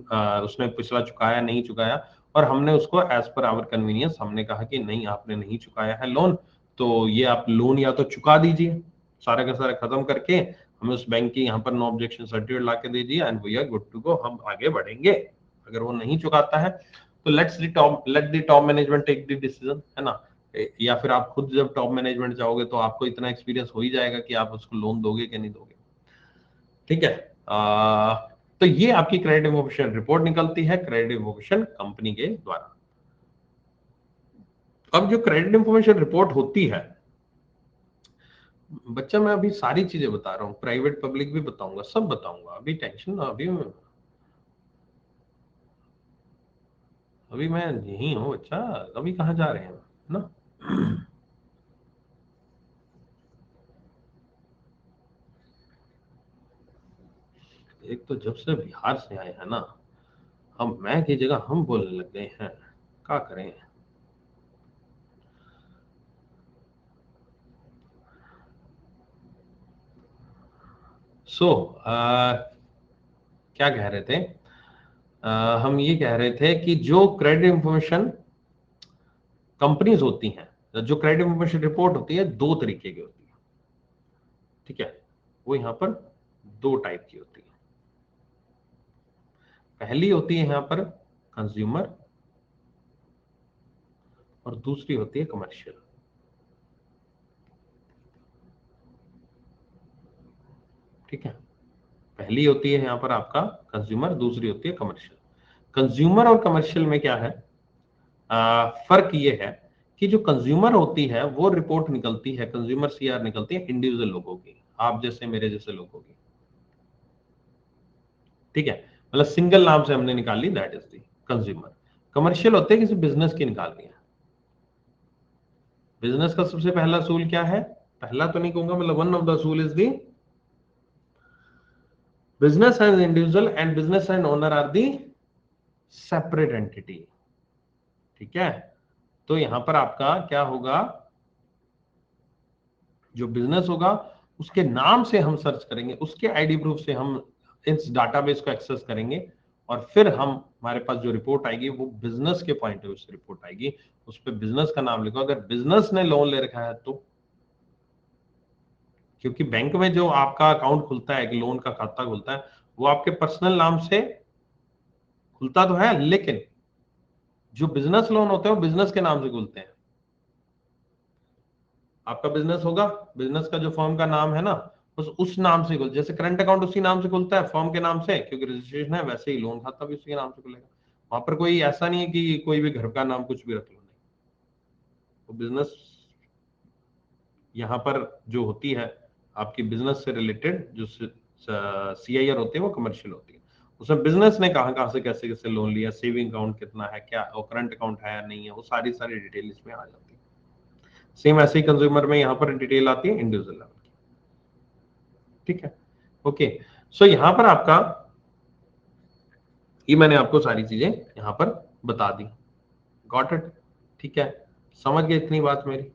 उसने पिछला चुकाया नहीं चुकाया, और हमने उसको एज पर आवर कन्वीनियंस हमने कहा कि नहीं आपने नहीं चुकाया है लोन, तो ये आप लोन या तो चुका दीजिए, सारा का सारा खत्म करके हमें उस बैंक की यहाँ पर नो ऑब्जेक्शन सर्टिफिकेट ला के दीजिए and we are good to go, हम आगे बढ़ेंगे। अगर वो नहीं चुकाता है तो let the top management take the decision, है ना। या फिर आप खुद जब टॉप मैनेजमेंट जाओगे तो आपको इतना एक्सपीरियंस हो ही जाएगा कि आप उसको लोन दोगे कि नहीं दोगे, ठीक है। तो ये आपकी क्रेडिट इंफॉर्मेशन रिपोर्ट निकलती है क्रेडिट इंफॉर्मेशन कंपनी के द्वारा। अब जो क्रेडिट इंफॉर्मेशन रिपोर्ट होती है बच्चा, मैं अभी सारी चीजें बता रहा हूँ, प्राइवेट पब्लिक भी बताऊंगा, सब बताऊंगा, अभी टेंशन ना, अभी मैं यही हूँ बच्चा, अभी कहाँ जा रहे हैं ना। एक तो जब से बिहार से आए हैं ना, हम मैं की जगह हम बोलने लग गए हैं, क्या करें। सो क्या कह रहे थे, हम ये कह रहे थे कि जो क्रेडिट इंफॉर्मेशन कंपनीज होती हैं जो क्रेडिट इंफॉर्मेशन रिपोर्ट होती है दो तरीके की होती है, ठीक है, वो यहां पर दो टाइप की होती है। पहली होती है यहां पर कंज्यूमर और दूसरी होती है कमर्शियल। ठीक है, पहली होती है यहां पर आपका कंज्यूमर, दूसरी होती है कमर्शियल। कंज्यूमर और कमर्शियल में क्या है, फर्क ये है कि जो कंज्यूमर होती है वो रिपोर्ट निकलती है, कंज्यूमर सीआर निकलती है इंडिविजुअल लोगों की, आप जैसे मेरे जैसे लोगों की। ठीक है, मतलब सिंगल नाम से हमने निकाल ली, that is the consumer. Commercial होते हैं किसी बिजनेस की निकाल रही है। बिजनेस का सबसे पहला असूल क्या है, पहला तो नहीं कहूंगा, मतलब वन ऑफ द असूल is the business and individual and business and owner are the separate entity. ठीक है, तो यहां पर आपका क्या होगा, जो बिजनेस होगा उसके नाम से हम सर्च करेंगे, उसके आईडी प्रूफ से हम इस डाटाबेस को एक्सेस करेंगे, और फिर हम हमारे पास जो रिपोर्ट आएगी वो बिजनेस के पॉइंट ऑफ व्यू से रिपोर्ट आएगी। उस पर बिजनेस का नाम लिखो, अगर बिजनेस ने लोन ले रखा है तो, क्योंकि बैंक में जो आपका अकाउंट खुलता है, कि लोन का खाता खुलता है, वो आपके पर्सनल नाम से खुलता तो है, लेकिन जो बिजनेस लोन होते हैं वो बिजनेस के नाम से खुलते हैं। आपका बिजनेस होगा, बिजनेस का जो फर्म का नाम है ना, उस नाम से खुल, जैसे करंट अकाउंट उसी नाम से खुलता है फर्म के नाम से, क्योंकि रजिस्ट्रेशन है, वैसे ही लोन खाता भी उसी के नाम से खुलेगा। वहां पर कोई ऐसा नहीं है कि कोई भी घर का नाम कुछ भी रख लो, नहीं। वो बिजनेस यहाँ पर जो होती है आपकी बिजनेस से रिलेटेड, जो सीआईआर होती है वो कमर्शियल होती है। उसमें बिजनेस ने कहाँ कहाँ से कैसे कैसे लोन लिया, सेविंग अकाउंट कितना है, क्या और करंट अकाउंट है या नहीं है, वो सारी सारी डिटेल इसमें आ जाती है। सेम ऐसे ही कंज्यूमर में यहाँ पर डिटेल आती है इंडिविजुअल लेवल की। ठीक है, ओके। सो यहाँ पर आपका, ये मैंने आपको सारी चीजें यहाँ पर बता दी, गॉट इट। ठीक है, समझ गए इतनी बात मेरी।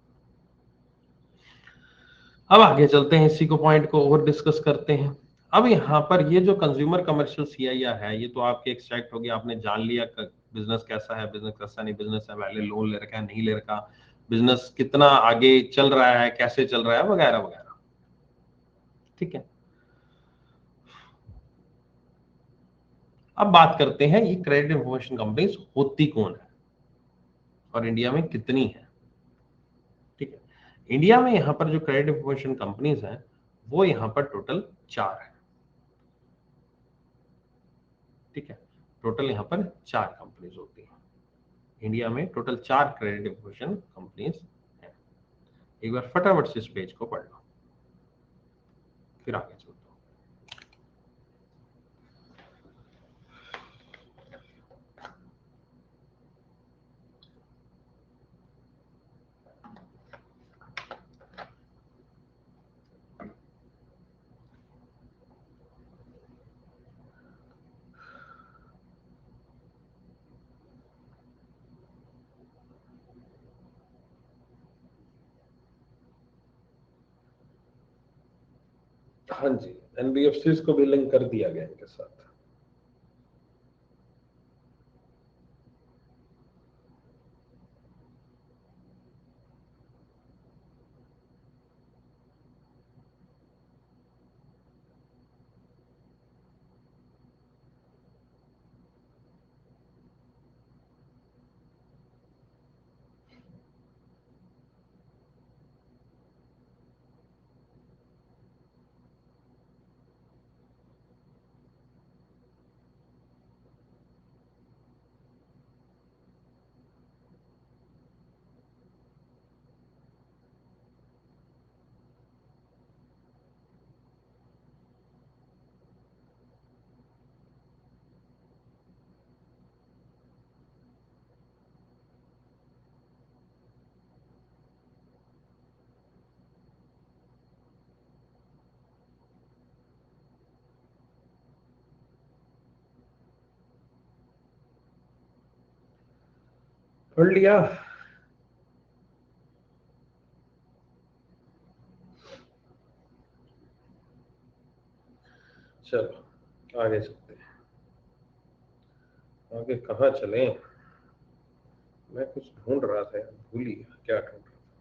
अब आगे चलते हैं, इसी को पॉइंट को और डिस्कस करते हैं। अब यहाँ पर ये जो कंज्यूमर कमर्शियल सीआईआर है, ये तो आपके एक्सट्रैक्ट हो गया, आपने जान लिया बिजनेस कैसा है, बिजनेस कैसा नहीं, बिजनेस है पहले लोन ले रखा है नहीं ले रखा, बिजनेस कितना आगे चल रहा है, कैसे चल रहा है, वगैरह वगैरह। ठीक है, अब बात करते हैं ये क्रेडिट इंफॉर्मेशन कंपनीज होती कौन है और इंडिया में कितनी है। ठीक है, इंडिया में यहाँ पर जो क्रेडिट इंफॉर्मेशन कंपनीज हैं वो यहाँ पर टोटल 4 है। ठीक है, टोटल यहाँ पर 4 कंपनीज होती हैं इंडिया में, टोटल 4 क्रेडिट इंफॉर्मेशन कंपनीज हैं। एक बार फटाफट से इस पेज को पढ़ लो, फिर आगे चलते हैं। हाँ जी, एनबीएफसी को भी लिंक कर दिया गया इनके साथ। पढ़ लिया। चलो आगे चलते हैं। आगे कहाँ चले, मैं कुछ ढूंढ रहा था, भूल ही गया क्या ढूंढ रहा था।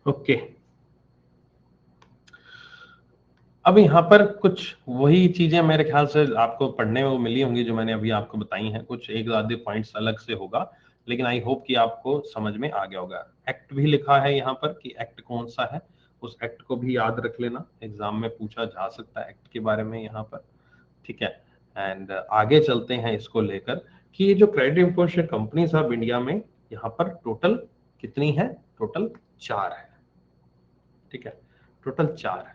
ओके, अब यहाँ पर कुछ वही चीजें मेरे ख्याल से आपको पढ़ने में वो मिली होंगी जो मैंने अभी आपको बताई हैं, कुछ एक आधे पॉइंट्स अलग से होगा, लेकिन आई होप कि आपको समझ में आ गया होगा। एक्ट भी लिखा है यहाँ पर कि एक्ट कौन सा है, उस एक्ट को भी याद रख लेना, एग्जाम में पूछा जा सकता है एक्ट के बारे में यहाँ पर, ठीक है। एंड आगे चलते हैं इसको लेकर कि ये जो credit information companies of India में यहाँ पर टोटल कितनी है, टोटल 4 है, ठीक है, टोटल 4 है,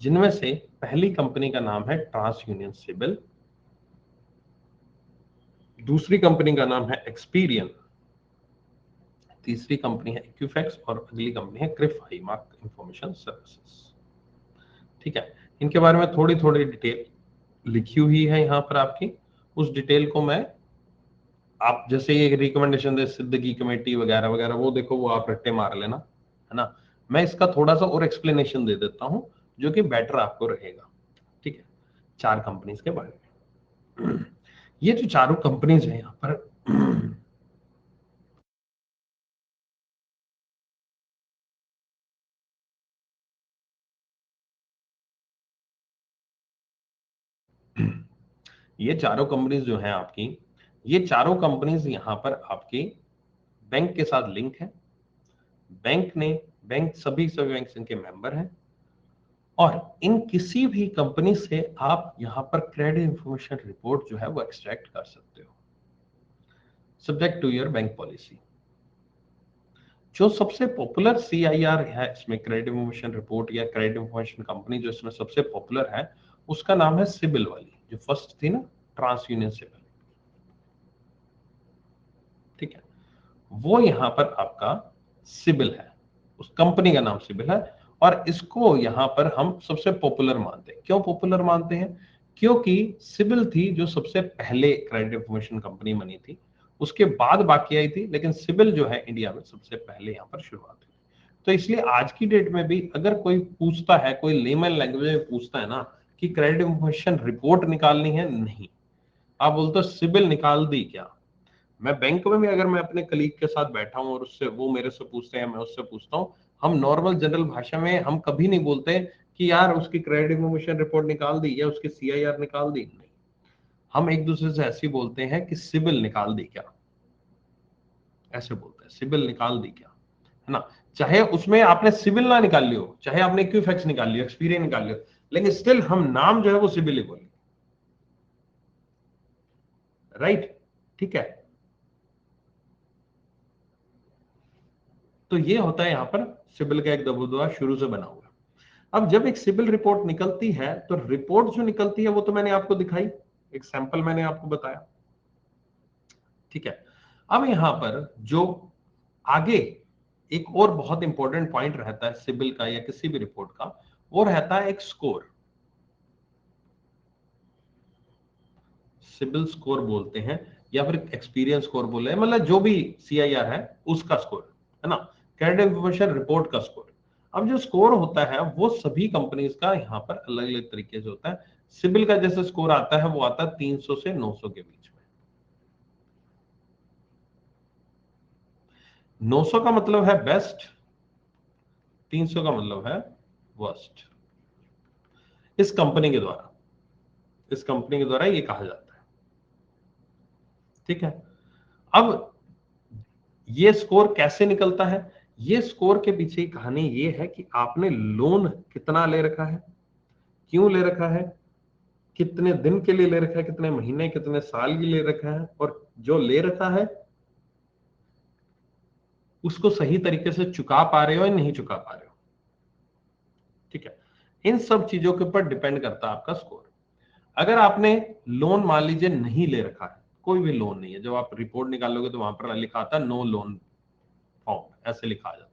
जिनमें से पहली कंपनी का नाम है ट्रांस यूनियन सिविल, दूसरी कंपनी का नाम है एक्सपीरियन, तीसरी कंपनी है इक्विफैक्स और अगली कंपनी है क्रिफ हाईमार्क इंफॉर्मेशन सर्विसेज, ठीक है। इनके बारे में थोड़ी थोड़ी डिटेल लिखी हुई है यहाँ पर आपकी, उस डिटेल को मैं, आप जैसे ये रिकमेंडेशन दे सिद्दीकी कमेटी वगैरह वगैरह, वो देखो वो आप रट्टे मार लेना, है ना। मैं इसका थोड़ा सा और एक्सप्लेनेशन दे देता हूं जो कि बेटर आपको रहेगा, ठीक है, 4 कंपनीज के बारे में। ये जो चारों कंपनीज हैं यहाँ पर ये चारों कंपनीज जो हैं आपकी, ये चारों कंपनीज यहाँ पर आपकी बैंक के साथ लिंक है, बैंक ने, बैंक सभी सभी बैंक इनके मेंबर हैं, और इन किसी भी कंपनी से आप यहाँ पर क्रेडिट इंफॉर्मेशन रिपोर्ट जो है वो एक्सट्रैक्ट कर सकते हो, subject to your bank policy. जो सबसे पॉपुलर सीआईआर है इसमें, क्रेडिट इंफॉर्मेशन रिपोर्ट या क्रेडिट इंफॉर्मेशन कंपनी जो इसमें सबसे पॉपुलर है, उसका नाम है सिबिल वाली, जो फर्स्ट थी ना, ट्रांस यूनियन सिबिल, ठीक है, वो यहाँ पर आपका सिबिल है, उस कंपनी का नाम सिबिल है, और इसको यहाँ पर हम सबसे पॉपुलर मानते हैं। क्यों पॉपुलर मानते हैं? क्योंकि सिबिल थी जो सबसे पहले क्रेडिट इंफॉर्मेशन कंपनी बनी थी, उसके बाद बाकी आई थी, लेकिन सिबिल जो है इंडिया में सबसे पहले यहाँ पर शुरुआत हुई। तो इसलिए आज की डेट में भी अगर कोई पूछता है, कोई लेमन लैंग्वेज में पूछता है ना कि क्रेडिट इंफॉर्मेशन रिपोर्ट निकालनी है, नहीं, आप बोलते हो सिबिल निकाल दी क्या। मैं बैंक में भी अगर मैं अपने कलीग के साथ बैठा हूं और उससे, वो मेरे से पूछते हैं, मैं उससे पूछता हूँ, हम नॉर्मल जनरल भाषा में हम कभी नहीं बोलते कि यार उसकी क्रेडिट इंफॉर्मेशन रिपोर्ट निकाल दी या उसकी सीआईआर निकाल दी, नहीं, हम एक दूसरे से ऐसे बोलते हैं कि सिबिल निकाल दी क्या, ऐसे बोलते हैं, सिबिल निकाल दी क्या, है ना। चाहे उसमें आपने सिबिल ना निकाल लियो, चाहे आपने इक्विफैक्स निकाल लियो, एक्सपीरियंस निकाल लियो, लेकिन स्टिल हम नाम जो है वो सिबिल ही बोलेंगे, राइट, ठीक है। तो ये होता है यहाँ पर सिबिल का एक दबदबा शुरू से बना हुआ। अब जब एक सिबिल रिपोर्ट निकलती है, तो रिपोर्ट जो निकलती है वो तो मैंने आपको दिखाई, एक सैंपल मैंने आपको बताया, ठीक है। अब यहां पर जो आगे एक और बहुत इंपॉर्टेंट पॉइंट रहता है सिबिल का या किसी भी रिपोर्ट का, वो रहता है एक स्कोर, सिबिल स्कोर बोलते हैं, या फिर एक्सपीरियंस स्कोर बोले हैं, मतलब जो भी सीआईआर है उसका स्कोर, है ना, क्रेडिट इंफॉर्मेशन रिपोर्ट का स्कोर। अब जो स्कोर होता है वो सभी कंपनीज का यहाँ पर अलग अलग तरीके से होता है। सिबिल का जैसे स्कोर आता है वो आता है 300 से 900 के बीच में। 900 का मतलब है बेस्ट, 300 का मतलब है वर्स्ट, इस कंपनी के द्वारा, इस कंपनी के द्वारा ये कहा जाता है, ठीक है। अब ये स्कोर कैसे निकलता है? ये स्कोर के पीछे की कहानी ये है कि आपने लोन कितना ले रखा है, क्यों ले रखा है, कितने दिन के लिए ले रखा है, कितने महीने, कितने साल के लिए रखा है, और जो ले रखा है उसको सही तरीके से चुका पा रहे हो या नहीं चुका पा रहे हो, ठीक है। इन सब चीजों के ऊपर डिपेंड करता है आपका स्कोर। अगर आपने लोन मान लीजिए नहीं ले रखा है, कोई भी लोन नहीं है, जब आप रिपोर्ट निकालोगे तो वहां पर लिखा आता है नो लोन फाउंड, ऐसे लिखा आ जाता है,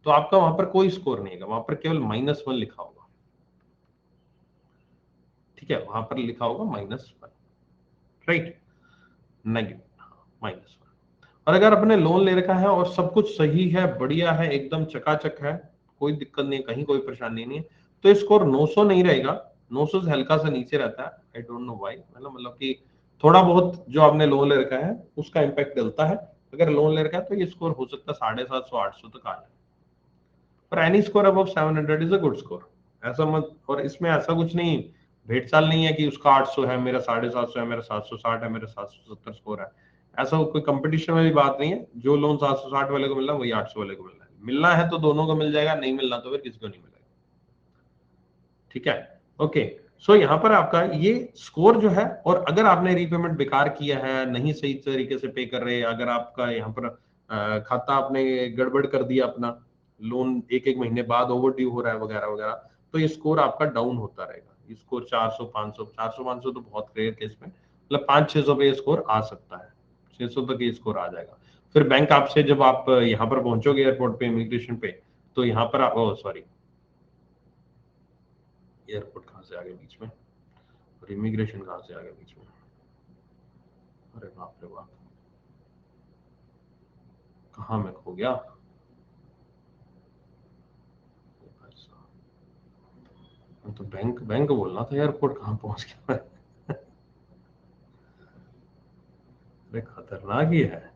तो आपका वहां पर कोई स्कोर नहीं है, वहां पर केवल -1 लिखा होगा, ठीक है, वहां पर लिखा होगा -1, राइट, नेगेटिव, -1। और अगर आपने लोन ले रखा है और सब कुछ सही है, बढ़िया है, एकदम चकाचक है, कोई दिक्कत नहीं, कहीं कोई परेशानी नहीं है, तो स्कोर 900 नहीं रहेगा, 900 से हल्का सा नीचे रहता है, आई डोंट नो व्हाई, मतलब कि थोड़ा बहुत जो आपने लोन ले रखा है उसका इंपैक्ट डलता है। अगर लोन ले रखा है तो ये स्कोर हो सकता है 750 800 तक आ जाए, और any score above 700 is a good score. ऐसा मत, और इसमें ऐसा कुछ नहीं भेड़ चाल नहीं है कि उसका 800 है, मेरा 750 है, मेरा 760 है, मेरा 770 स्कोर है। ऐसा कोई कंपटीशन वाली बात नहीं है। जो लोन 760 वाले को मिल रहा है वही 800 वाले को मिल रहा है। मिलना है तो दोनों को मिल जाएगा, नहीं मिलना तो फिर किसी को नहीं मिलेगा। ठीक है, ओके। सो यहाँ पर आपका ये स्कोर जो है, और अगर आपने रीपेमेंट बेकार किया है, नहीं सही तरीके से पे कर रहे, अगर आपका यहाँ पर खाता आपने गड़बड़ कर दिया, अपना लोन एक एक महीने बाद ओवर ड्यू हो रहा है वगैरह वगैरह, तो ये स्कोर आपका डाउन होता रहेगा। ये स्कोर 400 500 400 500 तो बहुत रेयर केस में, मतलब 500-600 पे ये स्कोर आ सकता है, 600 तक ये स्कोर आ जाएगा। फिर बैंक आपसे, जब आप यहाँ पर पहुंचोगे एयरपोर्ट पे, इमिग्रेशन पे, तो यहाँ पर आप, सॉरी, एयरपोर्ट कहाँ से आ गया बीच में, और इमिग्रेशन कहाँ से आ गया बीच में, अरे बाप रे बाप, कहाँ मैं खो गया। तो बैंक बैंक बोलना था, एयरपोर्ट कहाँ पहुंच गया मैं। अरे खतरनाक ही है।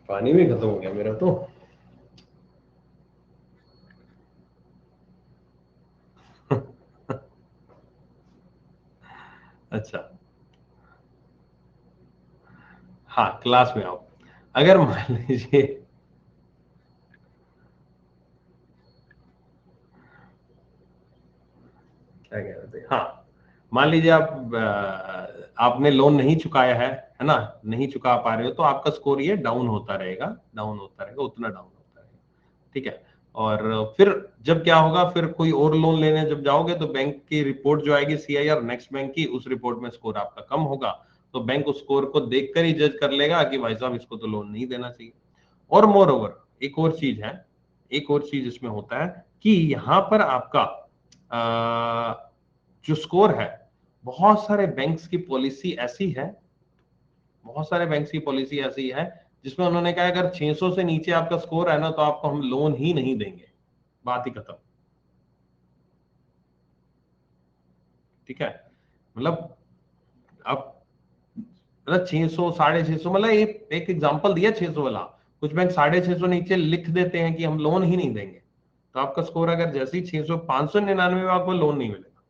पानी भी खत्म हो गया मेरा तो। अच्छा, हाँ, क्लास में आओ। अगर मान लीजिए, क्या कह रहे थे, हाँ, मान लीजिए आप आपने लोन नहीं चुकाया है ना, नहीं चुका पा रहे हो, तो आपका स्कोर ये डाउन होता रहेगा, डाउन होता रहेगा, उतना डाउन होता रहेगा। ठीक है, और फिर जब क्या होगा, फिर कोई और लोन लेने जब जाओगे तो बैंक की रिपोर्ट जो आएगी, सीआईआर नेक्स्ट बैंक की, उस रिपोर्ट में स्कोर आपका कम होगा, तो बैंक उस स्कोर को देखकर ही जज कर लेगा कि भाई साहब इसको तो लोन नहीं देना चाहिए। और मोर ओवर एक और चीज है, एक और चीज इसमें होता है कि यहाँ पर आपका जो स्कोर है, बहुत सारे बैंक्स की पॉलिसी ऐसी है, बहुत सारे बैंक्स की पॉलिसी ऐसी है जिसमें उन्होंने कहा अगर 600 से नीचे आपका स्कोर है ना, तो आपको हम लोन ही नहीं देंगे, बात ही खत्म। ठीक है, मतलब अब, मतलब 600 650, मतलब एक एक एग्जांपल दिया 600 वाला, कुछ बैंक 650 नीचे लिख देते हैं कि हम लोन ही नहीं देंगे, तो आपका स्कोर अगर जैसे ही 600 599 में, आपको लोन नहीं मिलेगा।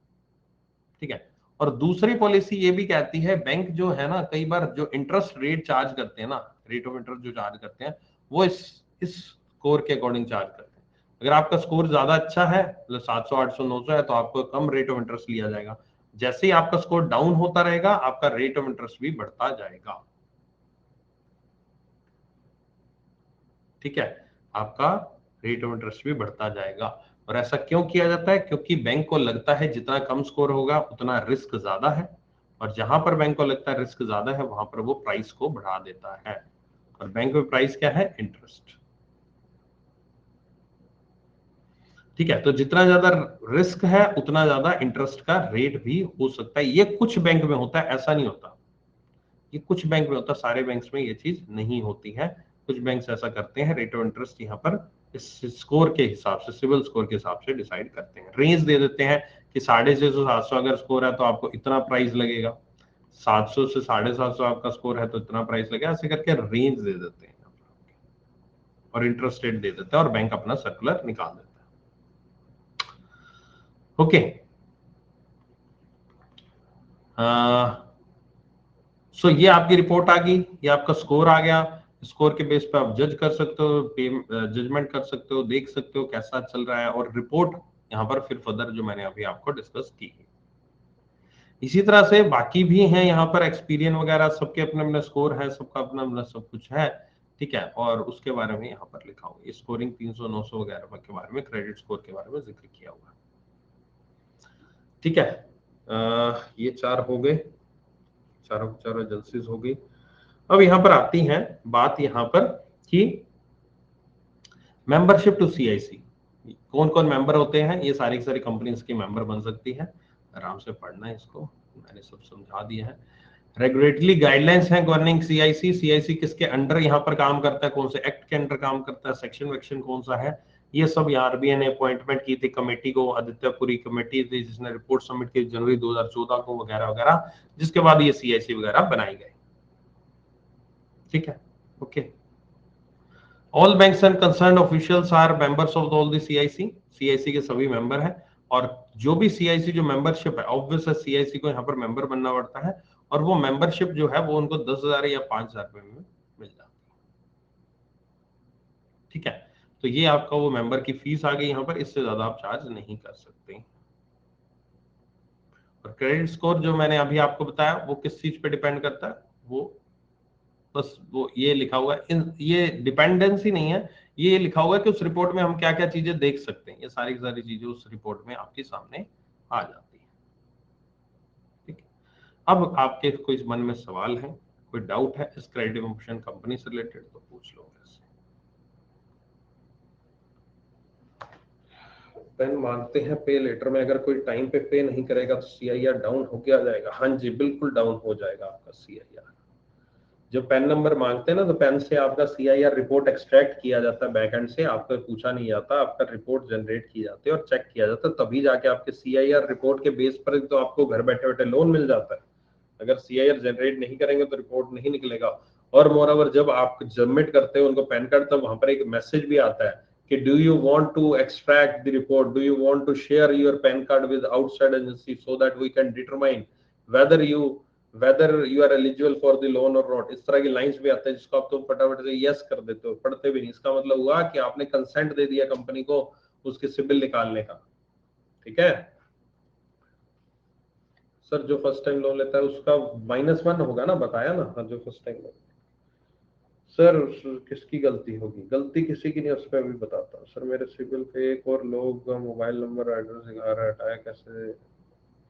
ठीक है, और दूसरी पॉलिसी ये भी कहती है, बैंक जो है ना, कई बार जो इंटरेस्ट रेट चार्ज करते हैं ना, रेट ऑफ इंटरेस्ट जो चार्ज करते हैं, वो इस स्कोर के अकॉर्डिंग चार्ज करते हैं। अगर आपका स्कोर ज्यादा अच्छा है, मतलब 700 800 900 है, तो आपको कम रेट ऑफ इंटरेस्ट लिया जाएगा। जैसे ही आपका स्कोर डाउन होता रहेगा, आपका रेट ऑफ इंटरेस्ट भी बढ़ता जाएगा। ठीक है, आपका रेट ऑफ इंटरेस्ट भी बढ़ता जाएगा। और ऐसा क्यों किया जाता है? क्योंकि बैंक को लगता है जितना कम स्कोर होगा उतना रिस्क ज्यादा है, और जहां पर बैंक को लगता है रिस्क ज्यादा है, वहां पर वो प्राइस को बढ़ा देता है। और बैंक में प्राइस क्या है? इंटरेस्ट। ठीक है, तो जितना ज्यादा रिस्क है उतना ज्यादा इंटरेस्ट का रेट भी हो सकता है। ये कुछ बैंक में होता है, ऐसा नहीं होता। ये कुछ बैंक में होता है, सारे बैंक्स में ये चीज नहीं होती है। कुछ बैंक्स ऐसा करते हैं, रेट ऑफ इंटरेस्ट यहाँ पर इस स्कोर के हिसाब से, सिविल स्कोर के हिसाब से डिसाइड करते हैं, रेंज दे देते हैं कि 650 700 अगर स्कोर है तो आपको इतना प्राइस लगेगा, 700 से 750 आपका स्कोर है तो इतना प्राइस लगेगा, ऐसे करके रेंज दे देते हैं और इंटरेस्ट रेट दे देता है, और बैंक अपना सर्कुलर निकाल देता है। ओके, सो ये आपकी रिपोर्ट आ गई, ये आपका स्कोर आ गया। स्कोर के बेस पे आप जज कर सकते हो, जजमेंट कर सकते हो, देख सकते हो कैसा चल रहा है, और रिपोर्ट यहाँ पर फिर फर्दर जो मैंने अभी आपको डिस्कस की है। इसी तरह से बाकी भी हैं यहाँ पर, एक्सपीरियन वगैरह, सबके अपने अपने स्कोर है, सबका अपना अपना सब कुछ है। ठीक है, और उसके बारे में यहाँ पर लिखा हुआ है, स्कोरिंग 300 900 वगैरह के बारे में, क्रेडिट स्कोर के बारे में जिक्र किया हुआ है। ठीक है, ये चार हो गए, चारों चारों एजेंसीज हो गई। अब यहाँ पर आती हैं बात यहाँ पर कि मेंबरशिप टू सीआईसी, कौन कौन मेंबर होते हैं? ये सारी की सारी कंपनीज की मेंबर बन सकती है। आराम से पढ़ना है इसको, मैंने सब समझा दिया है। रेगुलेटरी गाइडलाइंस हैं गवर्निंग सीआईसी। सीआईसी किसके अंडर यहाँ पर काम करता है, कौन से एक्ट के अंडर काम करता है, सेक्शन वेक्शन कौन सा है, ये सब यहाँ आरबीआई ने अपॉइंटमेंट की थी कमेटी को, आदित्यपुरी कमेटी थी जिसने रिपोर्ट सबमिट की जनवरी 2014 को वगैरह वगैरह, जिसके बाद ये सीआईसी वगैरह बनाई गई। ठीक है, okay. All banks and concern officials are members of all the CIC. CIC के सभी मेंबर हैं, और जो भी सीआईसी जो मेंबरशिप है, ऑब्वियस है सीआईसी को यहाँ पर मेंबर बनना पड़ता है, और वो मेंबरशिप जो है वो उनको 10,000 या 5,000 रुपए में मिल जाती है। ठीक है, तो ये आपका वो मेंबर की फीस आ गई यहाँ पर, इससे ज्यादा आप चार्ज नहीं कर सकते। और क्रेडिट स्कोर जो मैंने अभी आपको बताया वो किस चीज पे डिपेंड करता है, वो बस वो ये लिखा हुआ है, ये डिपेंडेंसी नहीं है, ये लिखा हुआ है कि उस रिपोर्ट में हम क्या क्या चीजें देख सकते हैं, ये सारी की सारी चीजें उस रिपोर्ट में आपके सामने आ जाती है। ठीक है, अब आपके कोई मन में सवाल है, कोई डाउट है इस क्रेडिट इंफॉर्मेशन कंपनी से रिलेटेड तो पूछ लो। पेन मांगते हैं पे लेटर में, अगर कोई टाइम पे पे नहीं करेगा तो सीआईआर डाउन हो गया जाएगा। हाँ जी, बिल्कुल डाउन हो जाएगा आपका सीआईआर। जो पेन नंबर मांगते हैं ना, तो पेन से आपका सीआईआर रिपोर्ट एक्सट्रैक्ट किया जाता है बैकएंड से, आपको पूछा नहीं जाता, आपका रिपोर्ट जनरेट की जाती है और चेक किया जाता है, तभी जाके आपके सीआईआर रिपोर्ट के बेस पर तो आपको घर बैठे बैठे लोन मिल जाता है। अगर सीआईआर जनरेट नहीं करेंगे तो रिपोर्ट नहीं निकलेगा। और मोरओवर जब आप सबमिट करते हो उनको पैन कार्ड, तब वहां पर एक मैसेज भी आता है कि do you want to extract the report, do you want to share your PAN card with outside agency so that we can determine whether you are eligible for the loan or not। इस तरह की lines भी आते हैं जिसको आप तो फटाफट से यस कर देते हो, पढ़ते भी नहीं। इसका मतलब हुआ कि आपने कंसेंट दे दिया कंपनी को उसके सिबिल निकालने का। ठीक है सर, जो फर्स्ट टाइम लोन लेता है उसका -1 होगा ना, बताया ना। हाँ, जो फर्स्ट टाइम लोन। सर किसकी गलती होगी, गलती किसी की नहीं, उस पर अभी बताता हूँ। सर मेरे सिबिल पे एक और लोग मोबाइल नंबर एड्रेस दिखा रहा है, हटाया कैसे,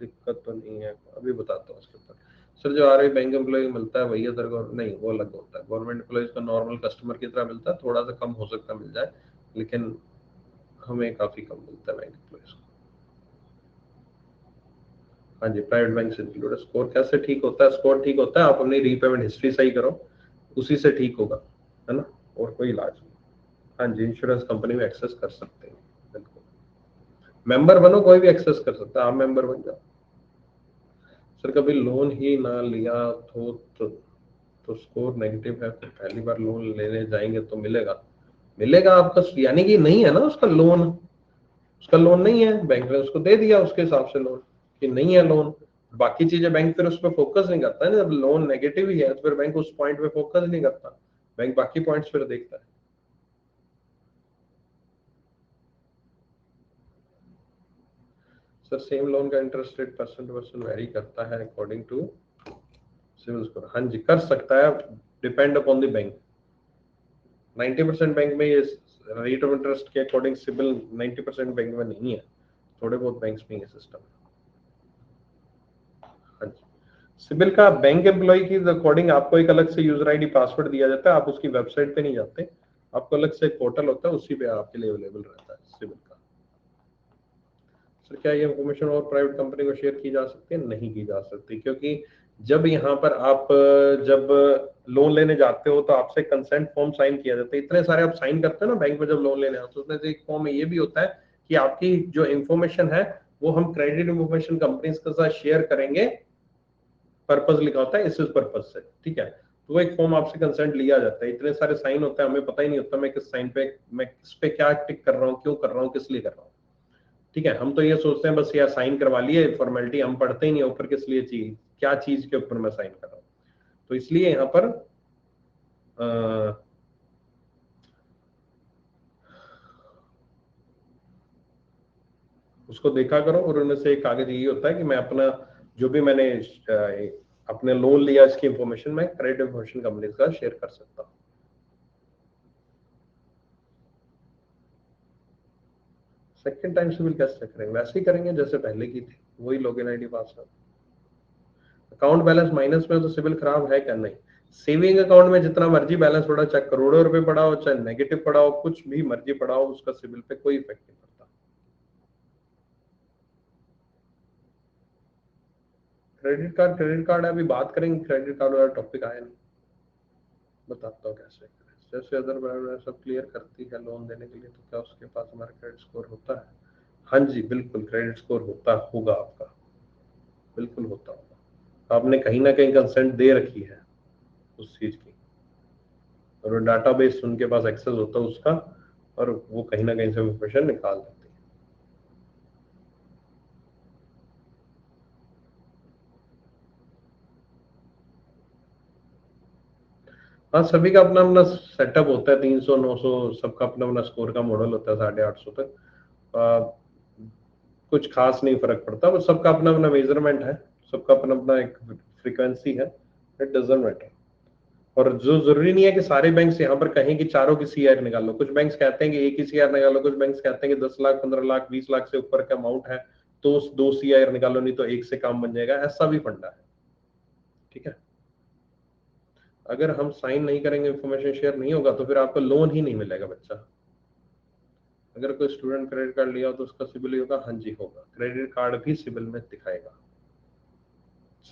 दिक्कत तो नहीं है, अभी बताता हूँ उसके ऊपर। सर जो आरबीआई बैंक एम्प्लॉय मिलता है भैया सर को, नहीं वो अलग होता है। गवर्नमेंट एम्प्लॉयज का नॉर्मल कस्टमर की तरह मिलता है, थोड़ा सा कम हो सकता है मिल जाए, लेकिन हमें काफी कम मिलता है बैंक एम्प्लॉयज को। हाँ जी, प्राइवेट बैंक से इंक्लूड है। स्कोर कैसे ठीक होता है, स्कोर ठीक होता है आप अपनी रीपेमेंट हिस्ट्री सही करो, उसी से ठीक होगा, है ना, और कोई इलाज नहीं। हाँ जी, इंश्योरेंस कंपनी में एक्सेस कर सकते हैं, बिल्कुल। मेंबर बनो, कोई भी एक्सेस कर सकता है, आप मेंबर बन जाओ। सर कभी लोन ही ना लिया तो स्कोर नेगेटिव है, तो पहली बार लोन लेने जाएंगे तो मिलेगा, मिलेगा आपका, यानी कि नहीं है ना उसका लोन, उसका लोन नहीं है, बैंक ने उसको दे दिया उसके हिसाब से लोन, कि नहीं है लोन। बाकी चीजें बैंक फिर उस पर फोकस नहीं करता है ना, जब लोन नेगेटिव ही है तो फिर बैंक उस पॉइंट पे फोकस नहीं करता, बैंक बाकी पॉइंट्स फिर देखता है। सर सेम लोन का interest rate percent percent very करता है अकॉर्डिंग टू सिविल स्कोर। हाँ जी, कर सकता है, depend upon the bank. 90% bank में ये रेट ऑफ इंटरेस्ट के अकॉर्डिंग सिबिल 90% बैंक में नहीं है, थोड़े बहुत बैंक्स में ये सिस्टम है। हाँ जी, सिबिल का बैंक एम्प्लॉय की अकॉर्डिंग आपको एक अलग से यूजर आईडी पासवर्ड दिया जाता है, आप उसकी वेबसाइट पे नहीं जाते, आपको अलग से एक पोर्टल होता है, उसी पे आपके लिए अवेलेबल रहता है सिबिल का। सर क्या ये इंफॉर्मेशन और प्राइवेट कंपनी को शेयर की जा सकती है, नहीं की जा सकती, क्योंकि जब यहाँ पर आप जब लोन लेने जाते हो तो आपसे कंसेंट फॉर्म साइन किया जाता है, इतने सारे आप साइन करते हैं ना बैंक में जब लोन लेने आते हो, उसमें से एक फॉर्म में ये भी होता है कि आपकी जो इंफॉर्मेशन है वो हम क्रेडिट इंफॉर्मेशन कंपनीज के साथ शेयर करेंगे, पर्पस लिखा होता है, इस पर्पस से। ठीक है, तो वो एक फॉर्म आपसे कंसेंट लिया जाता है, इतने सारे साइन होते हैं, हमें पता ही नहीं होता मैं किस साइन पे, मैं किस पे क्या टिक कर रहा हूँ, क्यों कर रहा हूँ, किस लिए कर रहा हूँ। ठीक है, हम तो ये सोचते हैं बस यार साइन करवा लिए, फॉर्मेलिटी, हम पढ़ते ही नहीं ऊपर किस लिए चाहिए, क्या चीज के ऊपर मैं साइन कर रहा हूँ। तो इसलिए यहाँ पर उसको देखा करो, और उनमें से एक कागज यही होता है कि मैं अपना जो भी मैंने अपने लोन लिया इसकी इंफॉर्मेशन मैं क्रेडिट इंफॉर्मेशन कंपनी का शेयर कर सकता हूँ। सेकंड टाइम सिविल कैसे करेंगे, वैसे ही करेंगे जैसे पहले की थी, वही login ID password. Account balance minus में तो सिविल खराब है क्या, नहीं। सेविंग अकाउंट में जितना मर्जी बैलेंस पड़ा, चाहे करोड़ों रुपए पड़ा हो, चाहे नेगेटिव पड़ा हो, कुछ भी मर्जी पड़ा हो, उसका सिविल पे कोई इफेक्ट नहीं पड़ता। क्रेडिट कार्ड अभी बात करेंगे, क्रेडिट कार्ड वाला टॉपिक आया नहीं, बताता हूँ कैसे करें। जैसे अदर बैंक सब क्लियर करती है लोन देने के लिए, तो क्या उसके पास हमारा क्रेडिट स्कोर होता है? हाँ जी बिल्कुल, क्रेडिट स्कोर होता होगा आपका, बिल्कुल होता होगा। आपने कहीं ना कहीं कंसेंट दे रखी है उस चीज की, और वो डाटाबेस उनके पास एक्सेस होता है उसका, और वो कहीं ना कहीं से इंफॉर्मेशन निकाल देती है। हाँ, सभी का अपना अपना सेटअप होता है, 300 900 सबका अपना अपना स्कोर का मॉडल होता है, 850 तक। कुछ खास नहीं फर्क पड़ता, बस सबका अपना अपना मेजरमेंट है, सबका अपना अपना एक फ्रीक्वेंसी है, इट डजंट मैटर। और जो जरूरी नहीं है कि सारे बैंक्स यहाँ पर कहें कि चारों की सीआर निकाल लो, कुछ बैंक्स कहते हैं कि एक ही सीआर निकालो, कुछ बैंक्स कहते हैं कि 10 लाख 15 लाख 20 लाख से ऊपर का अमाउंट है तो 2 सीआर निकालो, नहीं तो एक से काम बन जाएगा, ऐसा भी फंडा है। ठीक है, अगर हम साइन नहीं करेंगे, इंफॉर्मेशन शेयर नहीं होगा, तो फिर आपको लोन ही नहीं मिलेगा बच्चा। अगर कोई स्टूडेंट क्रेडिट कार्ड लिया हो तो उसका सिबिल ही होगा? हाँ जी होगा, क्रेडिट कार्ड भी सिबिल में दिखाएगा।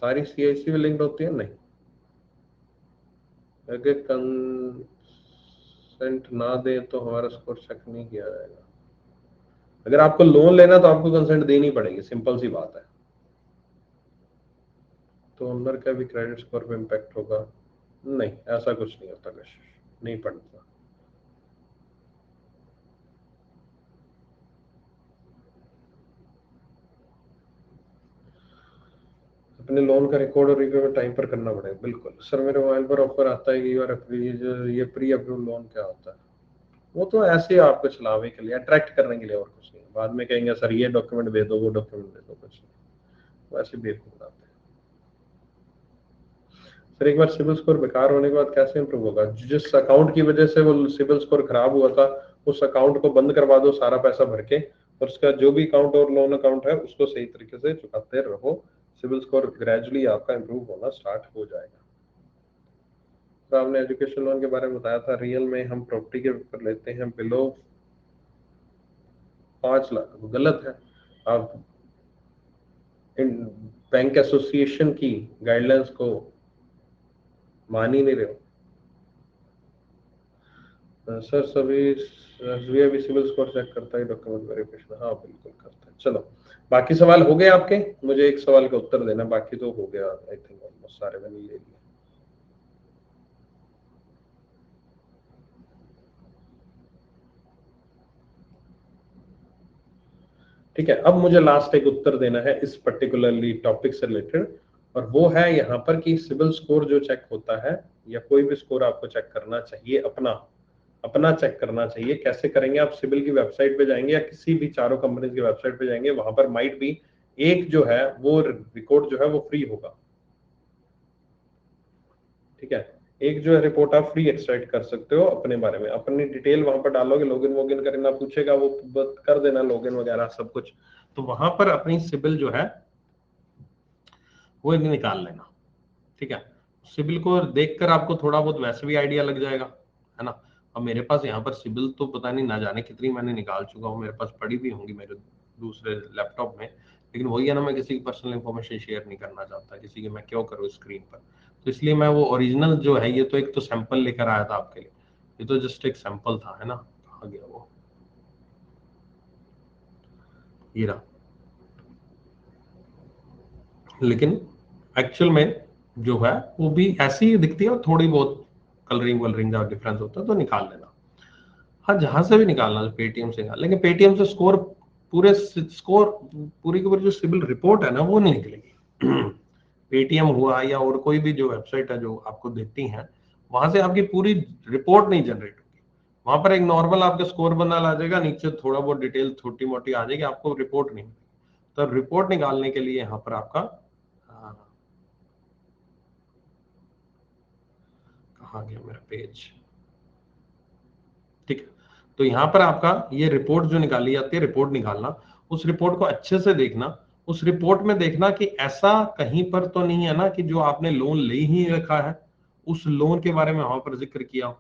सारी सीआईसी में लिंक्ड होती है? नहीं। अगर कंसेंट ना दे तो हमारा स्कोर चेक नहीं किया जाएगा। अगर आपको लोन लेना तो आपको कंसेंट देनी पड़ेगी, सिंपल सी बात है। तो ओनर का भी क्रेडिट स्कोर पे इम्पैक्ट होगा? नहीं, ऐसा कुछ नहीं होता कशिश, नहीं पड़ता। अपने लोन का रिकॉर्ड और रिपेमेंट टाइम पर करना पड़ेगा, बिल्कुल सर। मेरे मोबाइल पर ऑफर आता है कि ये प्री अप्रूव लोन क्या होता है? वो तो ऐसे ही आपको चलावे के लिए, अट्रैक्ट करने के लिए, और कुछ नहीं। बाद में कहेंगे सर ये डॉक्यूमेंट दे दो, वो डॉक्यूमेंट दे दो, कुछ नहीं, वैसे बेवकूफ बनाते हैं। सर एक बार सिबिल स्कोर बेकार होने के बाद कैसे इंप्रूव होगा? जिस अकाउंट की वजह से वो सिबिल स्कोर खराब हुआ था, उस अकाउंट को बंद करवा दो सारा पैसा भर के, और उसका जो भी अकाउंट और लोन अकाउंट है उसको सही तरीके से चुकाते रहो, सिबिल स्कोर ग्रेजुअली आपका इंप्रूव होना स्टार्ट हो जाएगा। तो आपने एजुकेशन लोन के बारे में बताया था, रियल में हम प्रॉपर्टी के ऊपर लेते हैं बिलो 5 लाख, गलत है। आप बैंक एसोसिएशन की गाइडलाइंस को मान ही नहीं रहे हो। सर सभी एसबीआई भी सिविल स्कोर चेक करता है, डॉक्यूमेंट वेरिफिकेशन? हाँ बिल्कुल करता है। चलो, बाकी सवाल हो गए आपके? मुझे एक सवाल का उत्तर देना, बाकी तो हो गया आई थिंक, ऑलमोस्ट सारे मैंने ले लिए। ठीक है, अब मुझे लास्ट एक उत्तर देना है इस पर्टिकुलरली टॉपिक से रिलेटेड, और वो है यहाँ पर कि सिविल स्कोर जो चेक होता है, या कोई भी स्कोर आपको चेक करना चाहिए, अपना अपना चेक करना चाहिए। कैसे करेंगे? आप सिविल की वेबसाइट पे जाएंगे, या किसी भी चारों कंपनी की वेबसाइट पे जाएंगे, वहां पर माइट भी एक जो है वो रिकॉर्ड जो है वो फ्री होगा। ठीक है, एक जो है रिपोर्ट आप फ्री एक्सट्रैक्ट कर सकते हो अपने बारे में, अपनी डिटेल वहां पर डालोगे, लॉगिन वोगिन करना पूछेगा, वो कर देना लॉगिन वगैरह सब कुछ, तो वहां पर अपनी सिबिल जो है वो एक निकाल लेना। ठीक है, सिबिल को देखकर आपको थोड़ा बहुत वैसे भी आइडिया लग जाएगा, है ना। अब मेरे पास यहाँ पर सिबिल तो पता नहीं ना जाने कितनी मैंने निकाल चुका हूँ, मेरे पास पड़ी भी होंगी मेरे दूसरे लैपटॉप में, लेकिन वही है ना, मैं किसी की पर्सनल इंफॉर्मेशन शेयर नहीं करना चाहता किसी की, मैं क्यों करूँ स्क्रीन पर। तो इसलिए मैं वो ओरिजिनल जो है, ये तो एक तो सैंपल लेकर आया था आपके लिए, ये तो जस्ट एक सैंपल था, है ना। कहाँ गया वो, ये रहा। लेकिन एक्चुअल में जो है वो भी ऐसी ही दिखती है, और थोड़ी बहुत कलरिंग वलरिंग का डिफरेंस होता है, तो निकाल लेना। हाँ, जहां से भी निकालना, पेटीएम से निकाल, लेकिन पेटीएम से स्कोर पूरे स्कोर पूरी की पूरी जो सिविल रिपोर्ट है ना वो नहीं निकलेगी। पेटीएम हुआ या और कोई भी जो वेबसाइट है जो आपको देती है, वहां से आपकी पूरी रिपोर्ट नहीं जनरेट होगी। वहां पर एक नॉर्मल आपका स्कोर बना ला जाएगा, नीचे थोड़ा बहुत डिटेल छोटी मोटी आ जाएगी, आपको रिपोर्ट नहीं मिलेगी। तो रिपोर्ट निकालने के लिए यहाँ पर आपका कहाँ गया मेरा पेज, ठीक है। तो यहाँ पर आपका ये रिपोर्ट जो निकाली जाती है, रिपोर्ट निकालना, उस रिपोर्ट को अच्छे से देखना, उस रिपोर्ट में देखना कि ऐसा कहीं पर तो नहीं है ना कि जो आपने लोन ले ही रखा है, उस लोन के बारे में वहां पर जिक्र किया हो।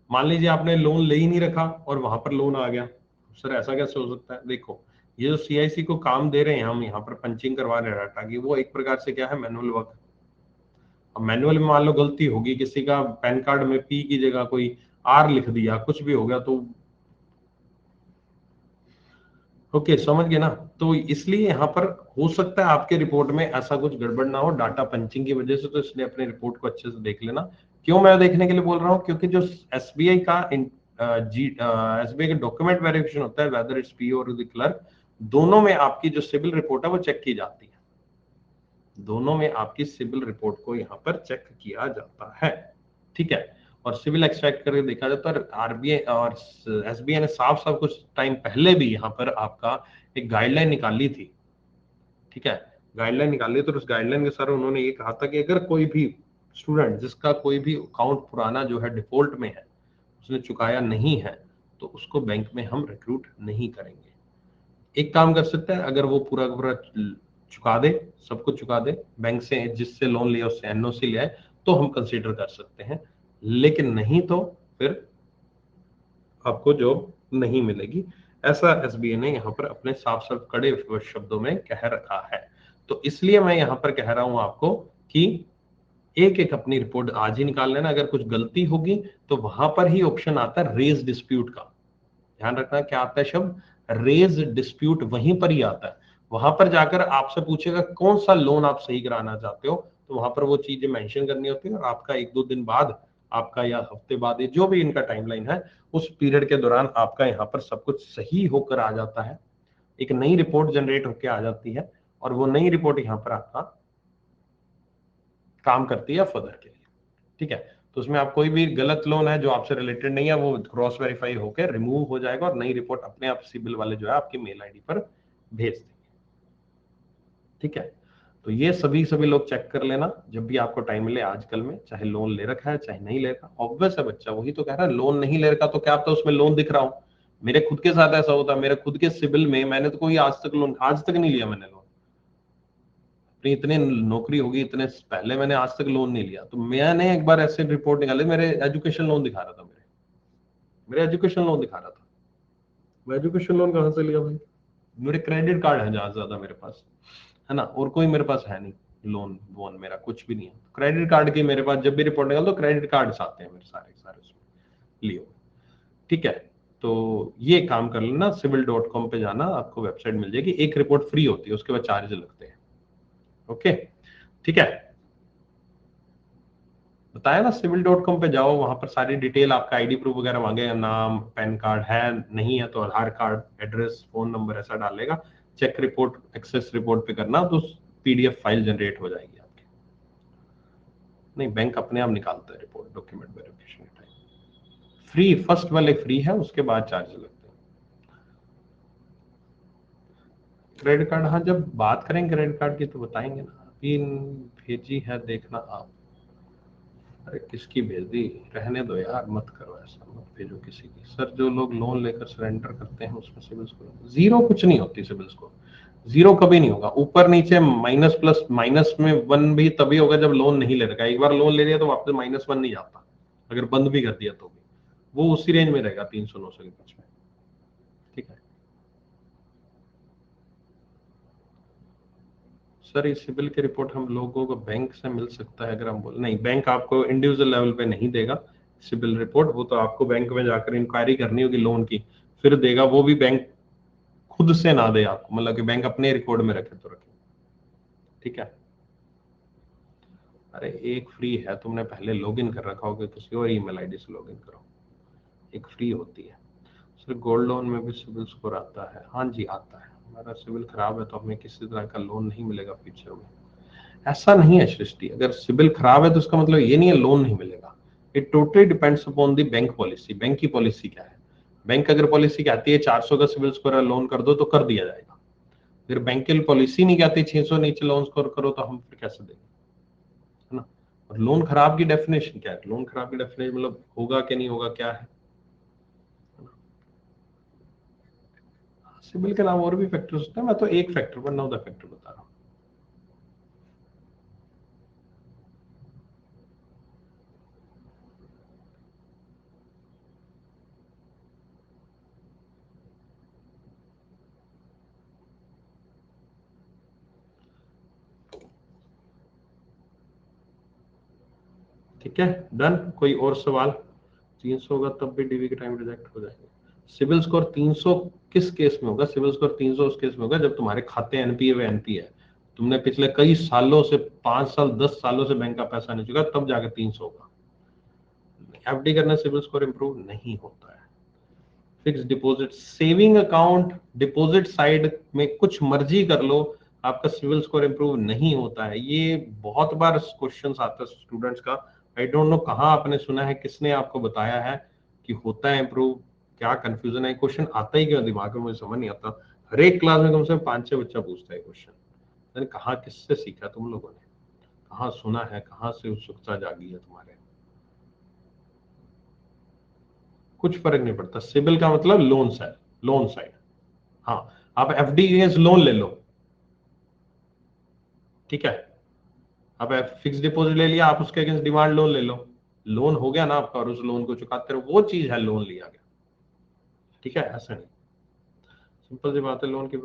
मान लीजिए आपने लोन ले ही नहीं रखा और वहां पर लोन आ गया, सर ऐसा कैसे हो सकता है? देखो, ये जो CIC को काम दे रहे हैं हम यहाँ पर पंचिंग करवा रहे हैं डाटा की, वो एक प्रकार से क्या है, मैनुअल वर्क। अब मैनुअल में मान लो गलती होगी, किसी का पैन कार्ड में P की जगह कोई R लिख दिया, कुछ भी हो गया तो ओके, समझ गए ना। तो इसलिए यहाँ पर हो सकता है आपके रिपोर्ट में ऐसा कुछ गड़बड़ ना हो डाटा पंचिंग की वजह से, तो इसलिए अपने रिपोर्ट को अच्छे से देख लेना। क्यों मैं देखने के लिए बोल रहा हूँ, क्योंकि जो SBI का SBI का डॉक्यूमेंट वेरिफिकेशन होता है, वेदर इट्स पी और द क्लर्क, दोनों में आपकी जो सिविल रिपोर्ट है वो चेक की जाती है। दोनों में आपकी सिविल रिपोर्ट को यहाँ पर चेक किया जाता है, ठीक है। और सिविल एक्सट्रैक्ट करके देखा जाता है। RBI और SBI ने साफ साफ कुछ टाइम पहले भी यहाँ पर आपका एक गाइडलाइन निकाली थी, ठीक है। गाइडलाइन निकाली, तो उस गाइडलाइन के सर उन्होंने ये कहा था कि अगर कोई भी स्टूडेंट जिसका कोई भी अकाउंट पुराना जो है डिफॉल्ट में है, उसने चुकाया नहीं है, तो उसको बैंक में हम रिक्रूट नहीं करेंगे। एक काम कर सकते हैं, अगर वो पूरा का पूरा चुका दे, सब कुछ चुका दे, बैंक से जिससे लोन लिया उससे NOC ले आए, तो हम कंसीडर कर सकते हैं। लेकिन नहीं तो फिर आपको जॉब नहीं मिलेगी। ऐसा SBI ने यहाँ पर अपने साफ साफ कड़े शब्दों में कह रखा है। तो इसलिए मैं यहाँ पर कह रहा हूं आपको कि एक एक अपनी रिपोर्ट आज ही निकाल लेना। अगर कुछ गलती होगी तो वहां पर ही ऑप्शन आता है रेज डिस्प्यूट का। ध्यान रखना क्या आता है शब्द, रेज डिस्प्यूट, वहीं पर ही आता है। वहां पर जाकर आपसे पूछेगा कौन सा लोन आप सही कराना चाहते हो, तो वहां पर वो चीजें मेंशन करनी होती है, और आपका 1-2 दिन बाद, आपका या हफ्ते बाद, जो भी इनका टाइमलाइन है, उस पीरियड के दौरान आपका यहाँ पर सब कुछ सही होकर आ जाता है। एक नई रिपोर्ट जनरेट होकर आ जाती है, और वो नई रिपोर्ट यहाँ पर आपका काम करती है फर्दर के लिए, ठीक है। तो उसमें आप कोई भी गलत लोन है जो आपसे रिलेटेड नहीं है, वो क्रॉस वेरीफाई होकर रिमूव हो जाएगा, और नई रिपोर्ट अपने आप सिबिल वाले जो है आपकी मेल आईडी पर भेज देंगे, ठीक है। तो ये सभी सभी लोग चेक कर लेना जब भी आपको टाइम मिले आजकल में, चाहे लोन ले रखा है चाहे नहीं ले रखा। ऑब्वियस है बच्चा, वही तो कह रहा है, लोन नहीं ले रखा तो क्या आपका उसमें लोन दिख रहा हो। मेरे खुद के साथ ऐसा होता है, मेरे खुद के सिबिल में मैंने तो कोई आज तक लोन, आज तक नहीं लिया मैंने लोन। अपनी इतने नौकरी होगी इतने पहले मैंने आज तक लोन नहीं लिया। तो मैंने एक बार ऐसे रिपोर्ट निकाली, मेरे एजुकेशन लोन दिखा रहा था, मेरे एजुकेशन लोन दिखा रहा था। मैं एजुकेशन लोन कहाँ से लिया भाई, मेरे क्रेडिट कार्ड है ज्यादा ज्यादा मेरे पास, है ना, और कोई मेरे पास है नहीं लोन वोन, मेरा कुछ भी नहीं है। क्रेडिट कार्ड की मेरे पास जब भी रिपोर्ट निकाल तो क्रेडिट कार्ड आते हैं मेरे सारे सारे उसमें लिए हुए, ठीक है। तो ये काम कर लेना, civil.com पे जाना, आपको वेबसाइट मिल जाएगी, एक रिपोर्ट फ्री होती है, उसके बाद चार्ज लगते हैं, ओके, ठीक है। बताया ना, civil.com पे जाओ, वहां पर सारी डिटेल, आपका आईडी प्रूफ वगैरह मांगेगा, नाम, पैन कार्ड है, नहीं है तो आधार कार्ड, एड्रेस, फोन नंबर ऐसा डालेगा। चेक रिपोर्ट एक्सेस रिपोर्ट पे करना, तो PDF फाइल जनरेट हो जाएगी आपकी। नहीं, बैंक अपने आप निकालता है report document verification time. Free, first वाले फ्री है, उसके बाद चार्ज लगते हैं। क्रेडिट कार्ड, हाँ जब बात करेंगे क्रेडिट कार्ड की तो बताएंगे ना। अभी भेजी है, देखना आप। अरे किसकी भेज दी, रहने दो यार, मत करो ऐसा, मत भेजो किसी की। सर जो लोग लोन लेकर सरेंडर करते हैं उसमें सिविल स्कोर जीरो कुछ नहीं होती, सिविल स्कोर जीरो कभी नहीं होगा। ऊपर नीचे माइनस प्लस, माइनस में 1 भी तभी होगा जब लोन नहीं ले रखा। एक बार लोन ले लिया तो वापस -1 नहीं जाता, अगर बंद भी कर दिया तो भी वो उसी रेंज में रहेगा, 300-900 के बीच में, ठीक है। सर इस सिबिल की रिपोर्ट हम लोगों को बैंक से मिल सकता है, अगर हम बोले नहीं, बैंक आपको इंडिविजुअल लेवल पे नहीं देगा सिबिल रिपोर्ट, वो तो आपको बैंक में जाकर इंक्वायरी करनी होगी लोन की, फिर देगा। वो भी बैंक खुद से ना दे आपको, मतलब कि बैंक अपने रिकॉर्ड में रखे तो रखे, ठीक है। अरे एक फ्री है, तुमने पहले लॉगिन कर रखा होगा, किसी और ईमेल आईडी से लॉगिन करो, एक फ्री होती है। सर गोल्ड लोन में भी सिबिल स्कोर आता है, हाँ जी आता है। हमारा सिबिल खराब है तो हमें किसी तरह का लोन नहीं मिलेगा फ्यूचर में, ऐसा नहीं है सृष्टि। अगर सिबिल खराब है तो उसका मतलब ये नहीं है लोन नहीं मिलेगा। It totally depends upon the bank policy, bank की पॉलिसी क्या है। बैंक अगर पॉलिसी कहती है 400 का सिबिल स्कोर है, लोन कर दो, तो कर दिया जाएगा। अगर बैंक की पॉलिसी नहीं कहती 600 नीचे लोन स्कोर करो, तो हम फिर कैसे देंगे, है ना। और लोन खराब की डेफिनेशन क्या है, लोन खराब की डेफिनेशन मतलब होगा कि नहीं होगा, क्या है। सिबिल के अलावा और भी फैक्टर्स होते हैं, मैं तो एक फैक्टर, 1 ऑफ द फैक्टर बता रहा हूँ। ठीक है, डन। कोई और सवाल? 300 होगा तब भी डीवी के टाइम रिजेक्ट हो जाएंगे। सिविल स्कोर 300 किस केस में होगा? सिविल स्कोर 300 उस केस में होगा जब तुम्हारे खाते एनपीए व एनपीए है, तुमने पिछले कई सालों से 5 साल 10 सालों से बैंक का पैसा नहीं चुका, तब जाके 300 होगा। एफडी करने सिविल स्कोर इंप्रूव नहीं होता है। Fix deposit, saving account, deposit side में कुछ मर्जी कर लो, आपका सिविल स्कोर इंप्रूव नहीं होता है। ये बहुत बार क्वेश्चंस आता है स्टूडेंट्स का। आई डोंट नो कहाँ आपने सुना है, किसने आपको बताया है कि होता है इंप्रूव? क्या कंफ्यूजन है? क्वेश्चन आता ही क्यों दिमाग में, मुझे समझ नहीं आता। हर एक क्लास में कम से कम 5-6 बच्चा पूछता है क्वेश्चन। कहाँ किससे सीखा तुम लोगों ने, कहाँ सुना है, कहाँ से उत्सुकता जागी है तुम्हारे? कुछ फर्क नहीं पड़ता। सिबिल का मतलब लोन साइड, लोन साइड। हाँ, आप एफडी अगेंस्ट लोन ले लो, ठीक है। आप फिक्स डिपॉजिट ले लिया, आप उसके अगेंस्ट डिमांड लोन ले लो, लोन हो गया ना आपका, और उस लोन को चुकाते रहो, वो चीज है लोन लिया गया, ठीक है। ऐसा नहीं, सिंपल सी बात है। लोन की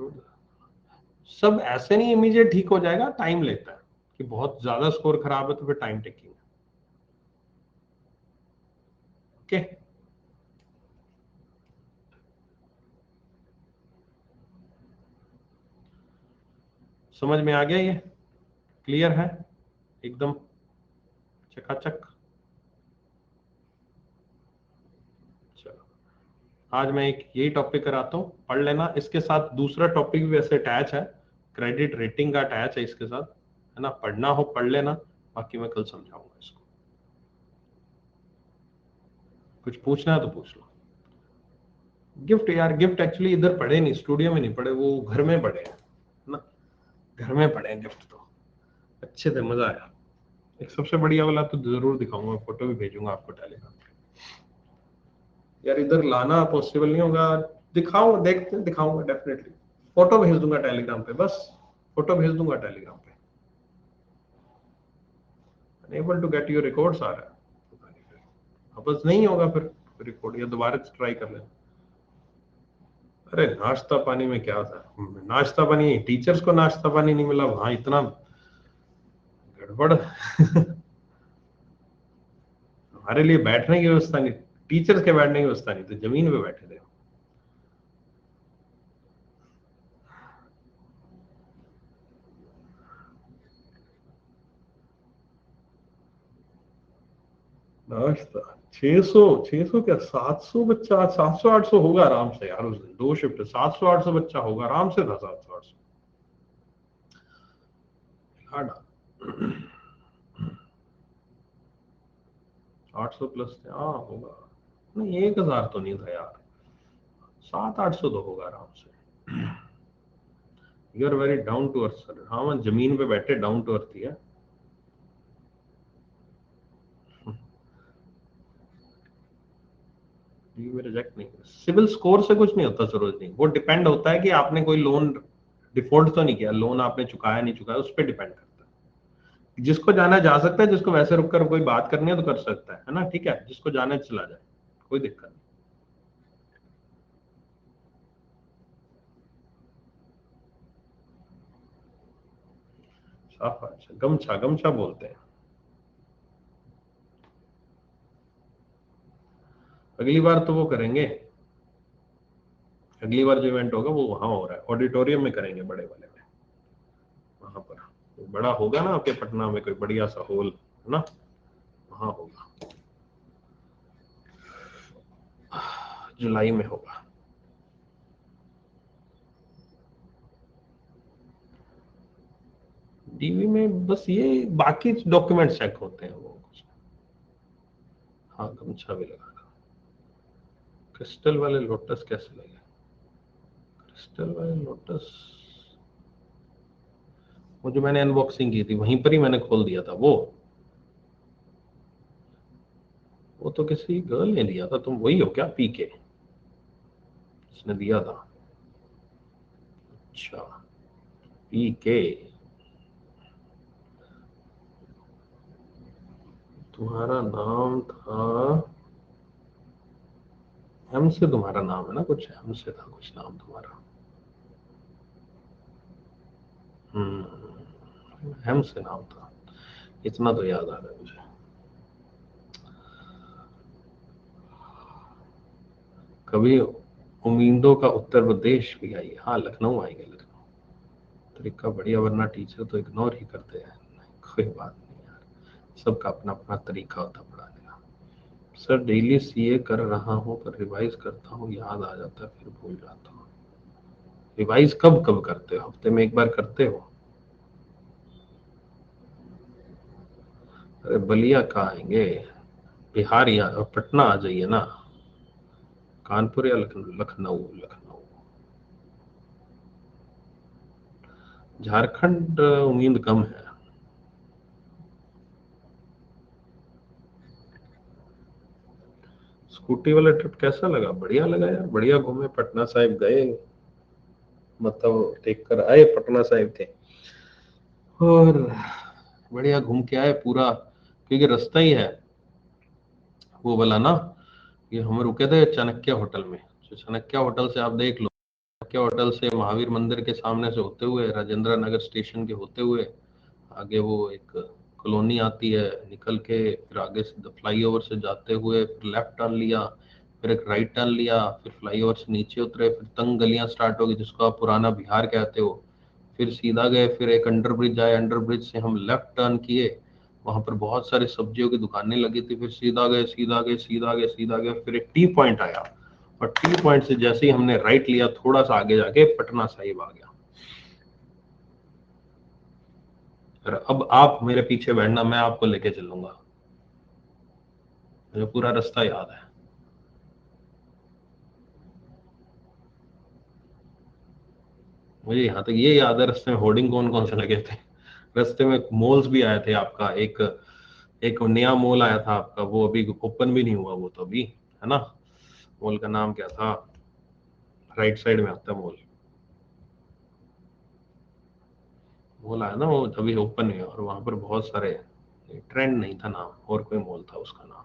सब ऐसे नहीं इमीडिएट ठीक हो जाएगा, टाइम लेता है। कि बहुत ज्यादा स्कोर खराब है तो फिर टाइम टेकिंग है। ओके, समझ में आ गया? ये क्लियर है एकदम चकाचक? चलो, आज मैं एक यही टॉपिक कराता हूँ, पढ़ लेना। इसके साथ दूसरा टॉपिक भी वैसे अटैच है, क्रेडिट रेटिंग का अटैच है इसके साथ, है ना। पढ़ना हो पढ़ लेना, बाकी मैं कल समझाऊंगा इसको। कुछ पूछना है तो पूछ लो। गिफ्ट यार, गिफ्ट एक्चुअली इधर पढ़े नहीं, स्टूडियो में नहीं पढ़े, वो घर में पढ़े हैं ना। घर में पढ़े हैं गिफ्ट तो अच्छे थे, मजा आया। एक सबसे बढ़िया वाला तो जरूर दिखाऊंगा, फोटो भी भेजूंगा आपको टेलीग्राम पे। यार इधर लाना पॉसिबल नहीं होगा, दिखाऊंगा, देखते दिखाऊंगा डेफिनेटली। फोटो भेज दूंगा टेलीग्राम पे, बस फोटो भेज दूंगा टेलीग्राम पे। Enable to get your records आ रहा है, बस नहीं होगा फिर रिकॉर्ड, या दोबारा ट्राई कर लेना। अरे नाश्ता पानी में क्या था, नाश्ता पानी टीचर्स को नाश्ता पानी नहीं मिला वहां, इतना गड़बड़। हमारे लिए बैठने की व्यवस्था नहीं, टीचर्स के बैठने की व्यवस्था नहीं, तो जमीन पे बैठे थे। नाश्ता 600, 600 क्या 700 बच्चा, 700-800 होगा आराम से यार। उस दिन 2 शिफ्ट, 700-800 बच्चा होगा आराम से था, 700-800। 800 प्लस थे, हाँ होगा। नहीं 1000 तो नहीं था यार, 700-800 तो होगा आराम से। You are very down to earth sir. हाँ, मैं जमीन पे बैठे डाउन टू अर्थ ही है। ये रिजेक्ट नहीं, सिविल स्कोर से कुछ नहीं होता सरोजनी। वो डिपेंड होता है कि आपने कोई लोन डिफॉल्ट तो नहीं किया, लोन आपने चुकाया नहीं चुकाया, उस पर डिपेंड करता है। जिसको जाना जा सकता है, जिसको वैसे रुककर कोई बात करनी है तो कर सकता है ना, ठीक है। जिसको जाना है चला जाए, कोई दिक्कत नहीं। शाबाश, गमछा गमछा बोलते हैं। अगली बार तो वो करेंगे, अगली बार जो इवेंट होगा वो वहां हो रहा है, ऑडिटोरियम में करेंगे, बड़े वाले में। वहां पर तो बड़ा होगा ना आपके पटना में, कोई बढ़िया सा हॉल है ना, वहां होगा। जुलाई में होगा। डीवी में बस ये बाकी डॉक्यूमेंट चेक होते हैं वो। हाँ, गमछा भी लगा था। क्रिस्टल वाले लोटस कैसे लगे? क्रिस्टल वाले लोटस, वो जो मैंने अनबॉक्सिंग की थी वहीं पर ही मैंने खोल दिया था वो तो किसी गर्ल ने दिया था। तुम वही हो क्या, पीके उसने दिया था? अच्छा, पीके। तुम्हारा नाम था एम से, तुम्हारा नाम है ना, कुछ एम से था कुछ नाम तुम्हारा। एम से नाम था, इतना तो याद आ रहा है मुझे। कभी उम्मीदों का उत्तर प्रदेश भी आइए। हाँ, लखनऊ आएंगे। लखनऊ तरीका बढ़िया, वरना टीचर तो इग्नोर ही करते हैं। कोई बात नहीं यार, सबका अपना अपना तरीका होता है पढ़ाने का। सर डेली सीए कर रहा हूँ, पर रिवाइज करता हूँ, याद आ जाता है, फिर भूल जाता हूँ। रिवाइज कब कब करते हो? हफ्ते में एक बार करते हो? अरे बलिया कहाँ आएंगे, बिहार या पटना आ जाइए ना। कानपुर या लखनऊ? लखनऊ लखनऊ। झारखंड उम्मीद कम है। स्कूटी वाला ट्रिप कैसा लगा? बढ़िया लगा यार, बढ़िया घूमे, पटना साहिब गए, मतलब टेक कर आए पटना साहिब थे, और बढ़िया घूम के आए पूरा। क्योंकि रास्ता ही है वो वाला ना। ये हम रुके थे चाणक्य होटल में। तो चाणक्य होटल से आप देख लो, चाणक्य होटल से महावीर मंदिर के सामने से होते हुए, राजेंद्र नगर स्टेशन के होते हुए आगे वो एक कॉलोनी आती है, निकल के फिर आगे से फ्लाईओवर से जाते हुए फिर लेफ्ट टर्न लिया, फिर एक राइट टर्न लिया, फिर फ्लाईओवर से नीचे उतरे, फिर तंग गलियां स्टार्ट हो गई जिसको आप पुराना बिहार कहते हो। फिर सीधा गए, फिर एक अंडर ब्रिज आए, अंडर ब्रिज से हम लेफ्ट टर्न किए, वहां पर बहुत सारी सब्जियों की दुकानें लगी थी। फिर सीधा गए, सीधा गए, सीधा गए, सीधा गए, फिर एक टी पॉइंट आया, और टी पॉइंट से जैसे ही हमने राइट लिया, थोड़ा सा आगे जाके पटना साहिब आ गया। फिर अब आप मेरे पीछे बैठना, मैं आपको लेके चलूंगा, मुझे पूरा रास्ता याद है। मुझे यहाँ तक ये याद है रास्ते में होर्डिंग कौन कौन से लगे थे। रास्ते में मॉल्स भी आए थे आपका, एक एक नया मॉल आया था आपका, वो अभी ओपन भी नहीं हुआ, वो तो अभी है ना। मॉल का नाम क्या था? राइट साइड में आता है मॉल। मॉल आया ना वो, अभी ओपन हुआ, और वहां पर बहुत सारे, ट्रेंड नहीं था नाम, और कोई मॉल था उसका नाम।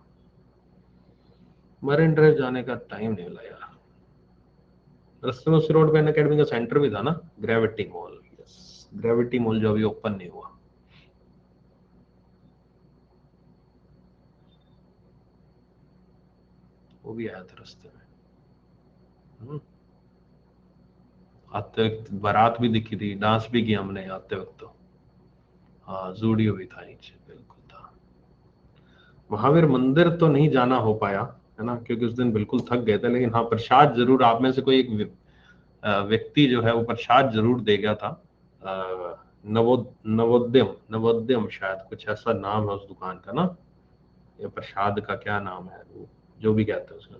मरीन ड्राइव जाने का टाइम नहीं मिला यार। रास्ते में उसी रोड पे अन अकेडमी का सेंटर भी था ना, gravity mall. Yes, gravity mall जो अभी ओपन नहीं हुआ। वो भी आया था रास्ते में। हम्म, आते वक्त बारात भी दिखी थी, डांस भी किया हमने आते वक्त तो। हाँ, जूडियो भी था नीचे, बिल्कुल था। महावीर मंदिर तो नहीं जाना हो पाया, है ना, क्योंकि उस दिन बिल्कुल थक गए थे। लेकिन हाँ, प्रसाद जरूर, आप में से कोई एक व्यक्ति जो है वो प्रसाद जरूर दे गया था। नवोद्यम, नवोद्यम शायद कुछ ऐसा नाम है उस दुकान का ना, या प्रसाद का क्या नाम है वो, जो भी कहते हैं उसका,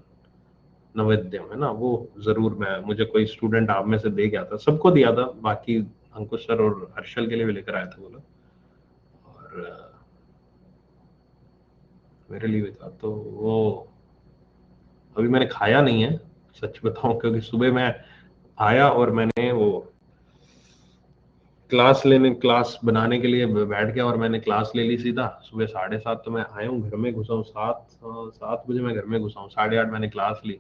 नवोद्यम है ना वो। जरूर, मैं, मुझे कोई स्टूडेंट आप में से दे गया था, सबको दिया था, बाकी अंकुश सर और हर्षल के लिए भी लेकर आया था बोला। और मेरे लिए भी था, तो वो अभी मैंने खाया नहीं है, सच बताऊं, क्योंकि सुबह मैं आया और मैंने वो क्लास बनाने के लिए बैठ गया, और मैंने क्लास ले ली सीधा सुबह 7:30। तो मैं आया हूँ, घर में घुसा हूँ 7 बजे, मैं घर में घुसा हूँ, 8:30 मैंने क्लास ली।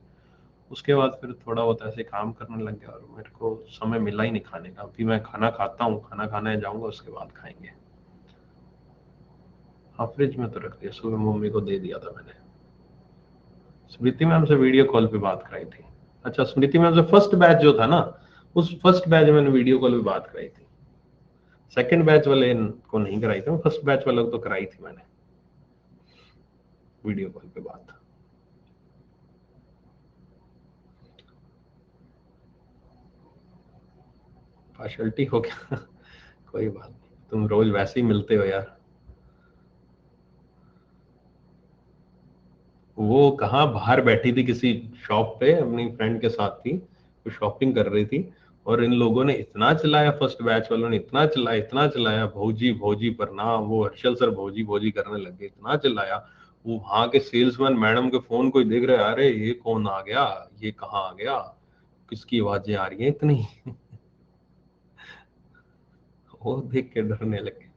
उसके बाद फिर थोड़ा बहुत ऐसे काम करने लग गया, और मेरे को समय मिला ही नहीं खाने का। अभी मैं खाना खाता हूँ, खाना खाने जाऊंगा, उसके बाद खाएंगे। हाँ, फ्रिज में तो रख दिया, सुबह मम्मी को दे दिया था मैंने। स्मृति मैम से वीडियो कॉल पे बात कराई थी। अच्छा, स्मृति मैम से फर्स्ट बैच जो था ना, उस फर्स्ट बैच में मैंने वीडियो कॉल पे बात कराई थी। सेकंड बैच वाले को नहीं कराई थी, फर्स्ट बैच वाले को तो कराई थी मैंने वीडियो कॉल पे बात। पार्शलिटी हो गया। कोई बात नहीं, तुम रोज वैसे ही मिलते हो यार। वो कहाँ, बाहर बैठी थी किसी शॉप पे, अपनी फ्रेंड के साथ थी, वो शॉपिंग कर रही थी, और इन लोगों ने इतना चिल्लाया, फर्स्ट बैच वालों ने इतना चिल्लाया, इतना चिल्लाया, भौजी भौजी, पर ना वो हर्षल सर भौजी भौजी करने लगे, इतना चिल्लाया। वो वहां के सेल्समैन मैडम के फोन को ही देख रहे, अरे ये कौन आ गया, ये कहाँ आ गया, किसकी आवाजें आ रही है इतनी। वो देख के डरने लगे।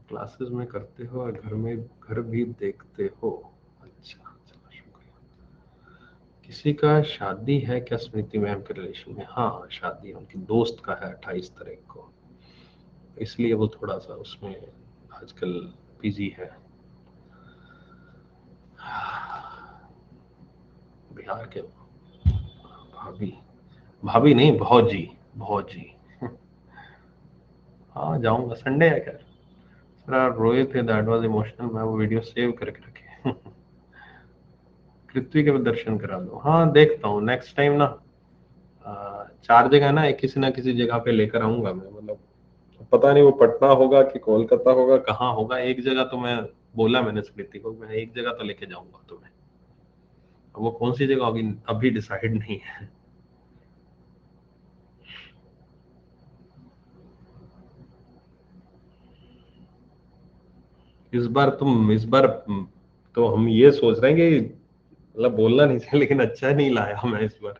क्लासेस में करते हो और घर में, घर भी देखते हो? अच्छा, चलो शुक्रिया। किसी का शादी है क्या स्मृति मैम के रिलेशन में? हाँ, शादी है, उनकी दोस्त का है 28 तारीख को। इसलिए वो थोड़ा सा उसमें आजकल बिजी है। बिहार के भाभी, भाभी नहीं भौजी, भौजी। हाँ जाऊंगा, संडे है क्या? सर आप रोए थे, दैट वाज इमोशनल, मैं वो वीडियो सेव करके रखे। पृथ्वी के भी दर्शन करा दो, हाँ देखता हूँ नेक्स्ट टाइम ना। चार जगह ना, एक किसी ना किसी जगह पे लेकर आऊंगा मैं, मतलब पता नहीं वो पटना होगा कि कोलकाता होगा, कहाँ होगा। एक जगह तो मैं बोला मैंने स्मृति को, मैं एक जगह तो लेके जाऊंगा तुम्हें। अब वो कौन सी जगह होगी अभी डिसाइड नहीं है। इस बार तो हम ये सोच रहे हैं कि मतलब बोलना नहीं चाहिए, लेकिन अच्छा नहीं लाया मैं इस बार।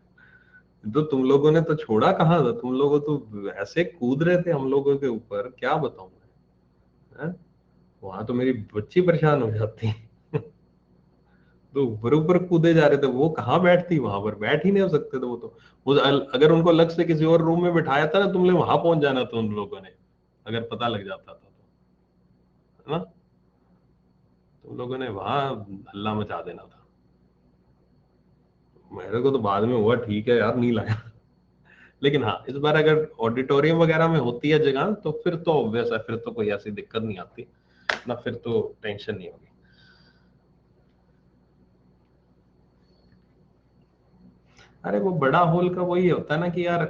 तो तुम लोगों ने तो छोड़ा कहाँ था, तुम लोगों तो ऐसे कूद रहे थे हम लोगों के ऊपर, क्या बताऊं मैं। वहां तो मेरी बच्ची परेशान हो जाती। तो ऊपर ऊपर कूदे जा रहे थे, वो कहाँ बैठती, वहां पर बैठ ही नहीं हो सकते थे वो तो। अगर उनको अलग से किसी और रूम में बिठाया था ना, तुम लोग वहां पहुंच जाना था उन लोगों ने, अगर पता लग जाता था तो, है ना। तुम लोगों ने वहां हल्ला मचा देना था। मेरे को तो बाद में हुआ ठीक है यार, नहीं लाया। लेकिन हाँ, इस बार अगर ऑडिटोरियम वगैरह में होती है जगह, तो फिर तो ऑब्वियस है, फिर तो कोई ऐसी दिक्कत नहीं आती ना, फिर तो टेंशन नहीं होगी। अरे वो बड़ा हॉल का वही होता है ना कि यार,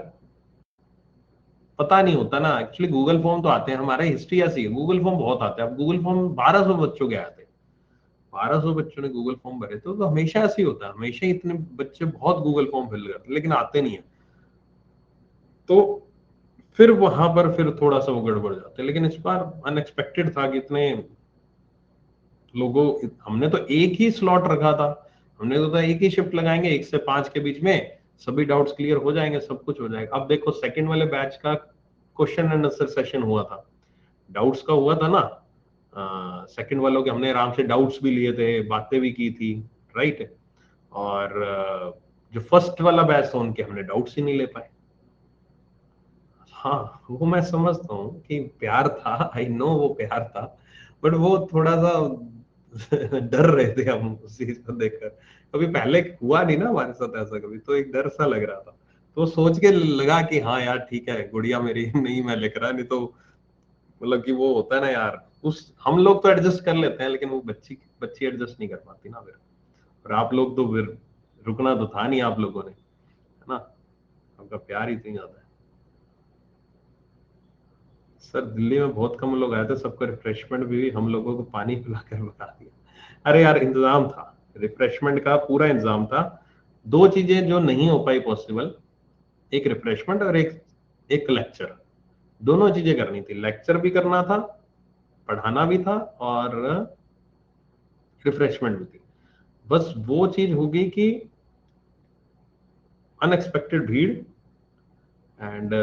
पता नहीं होता ना एक्चुअली। गूगल फॉर्म तो आते हैं, हमारे हिस्ट्री ऐसी है, गूगल फॉर्म बहुत आते हैं। अब गूगल फॉर्म 1200 बच्चों के आए थे, 1200 बच्चों ने गूगल फॉर्म भरे थे। तो हमेशा ऐसे ही होता है, हमेशा इतने बच्चे बहुत गूगल फॉर्म फिल करते हैं, लेकिन आते नहीं है। तो फिर वहां पर फिर थोड़ा सा वो गड़बड़ जाते हैं। लेकिन इस बार अनएक्सपेक्टेड था कि इतने लोगों, हमने तो एक ही स्लॉट रखा था। हमने तो था एक ही शिफ्ट लगाएंगे, 1 से 5 के बीच में सभी डाउट्स क्लियर हो जाएंगे, सब कुछ हो जाएगा। अब देखो सेकंड वाले बैच का क्वेश्चन एंड आंसर सेशन हुआ था, डाउट्स का हुआ था ना। सेकंड वालों के हमने आराम से डाउट्स भी लिए थे, बातें भी की थी, राइट। और जो फर्स्ट वाला बैच था उनके हमने डाउट्स ही नहीं ले पाए। हाँ वो मैं समझता हूँ कि प्यार था, आई नो वो प्यार था, बट वो थोड़ा सा डर रहे थे हम उस चीज को देखकर। कभी पहले हुआ नहीं ना हमारे साथ ऐसा कभी, तो एक डर सा लग रहा था। तो सोच के लगा कि हाँ यार ठीक है, गुड़िया मेरी नहीं मैं लेकर आ, नहीं तो मतलब कि वो होता है ना यार, उस हम लोग तो एडजस्ट कर लेते हैं, लेकिन वो बच्ची बच्ची एडजस्ट नहीं कर पाती ना फिर। और आप लोग तो फिर रुकना तो था नहीं आप लोगों ने, है ना। आपका प्यार ही इतनी ज्यादा है। सर दिल्ली में बहुत कम लोग आए थे, सबको रिफ्रेशमेंट भी हम लोगों को पानी पिलाकर बता दिया। अरे यार इंतजाम था, रिफ्रेशमेंट का पूरा इंतजाम था। दो चीजें जो नहीं हो पाई पॉसिबल, एक रिफ्रेशमेंट और एक एक लेक्चर। दोनों चीजें करनी थी, लेक्चर भी करना था, पढ़ाना भी था, और रिफ्रेशमेंट भी थी। बस वो चीज होगी कि अनएक्सपेक्टेड भीड़, एंड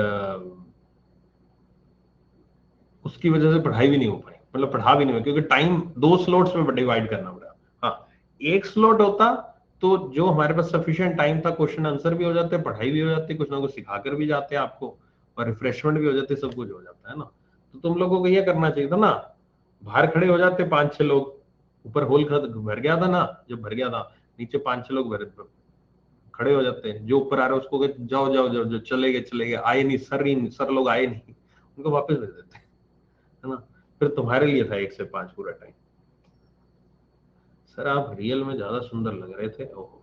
उसकी वजह से पढ़ाई भी नहीं हो पाई, मतलब पढ़ा भी नहीं हुआ, क्योंकि टाइम दो स्लॉट्स में डिवाइड करना पड़ा। हाँ, एक स्लॉट होता तो जो हमारे पास सफिशिएंट टाइम था, क्वेश्चन आंसर भी हो जाते, पढ़ाई भी हो जाती, कुछ ना कुछ सिखाकर भी जाते आपको, और रिफ्रेशमेंट भी हो जाते, सब कुछ हो जाता है ना। तो तुम लोगों को ये करना चाहिए था ना, बाहर खड़े हो जाते 5-6 लोग, ऊपर होल भर गया था ना, जब भर गया था नीचे 5-6 लोग खड़े हो जाते हैं, जो ऊपर आ रहे हैं उसको जाओ जाओ जाओ, जो चले गए आए नहीं, सर ही नहीं, सर लोग आए नहीं, उनको वापस भेज देते, है ना। फिर तुम्हारे लिए था 1 से 5 पूरा टाइम। सर आप रियल में ज्यादा सुंदर लग रहे थे, ओहो।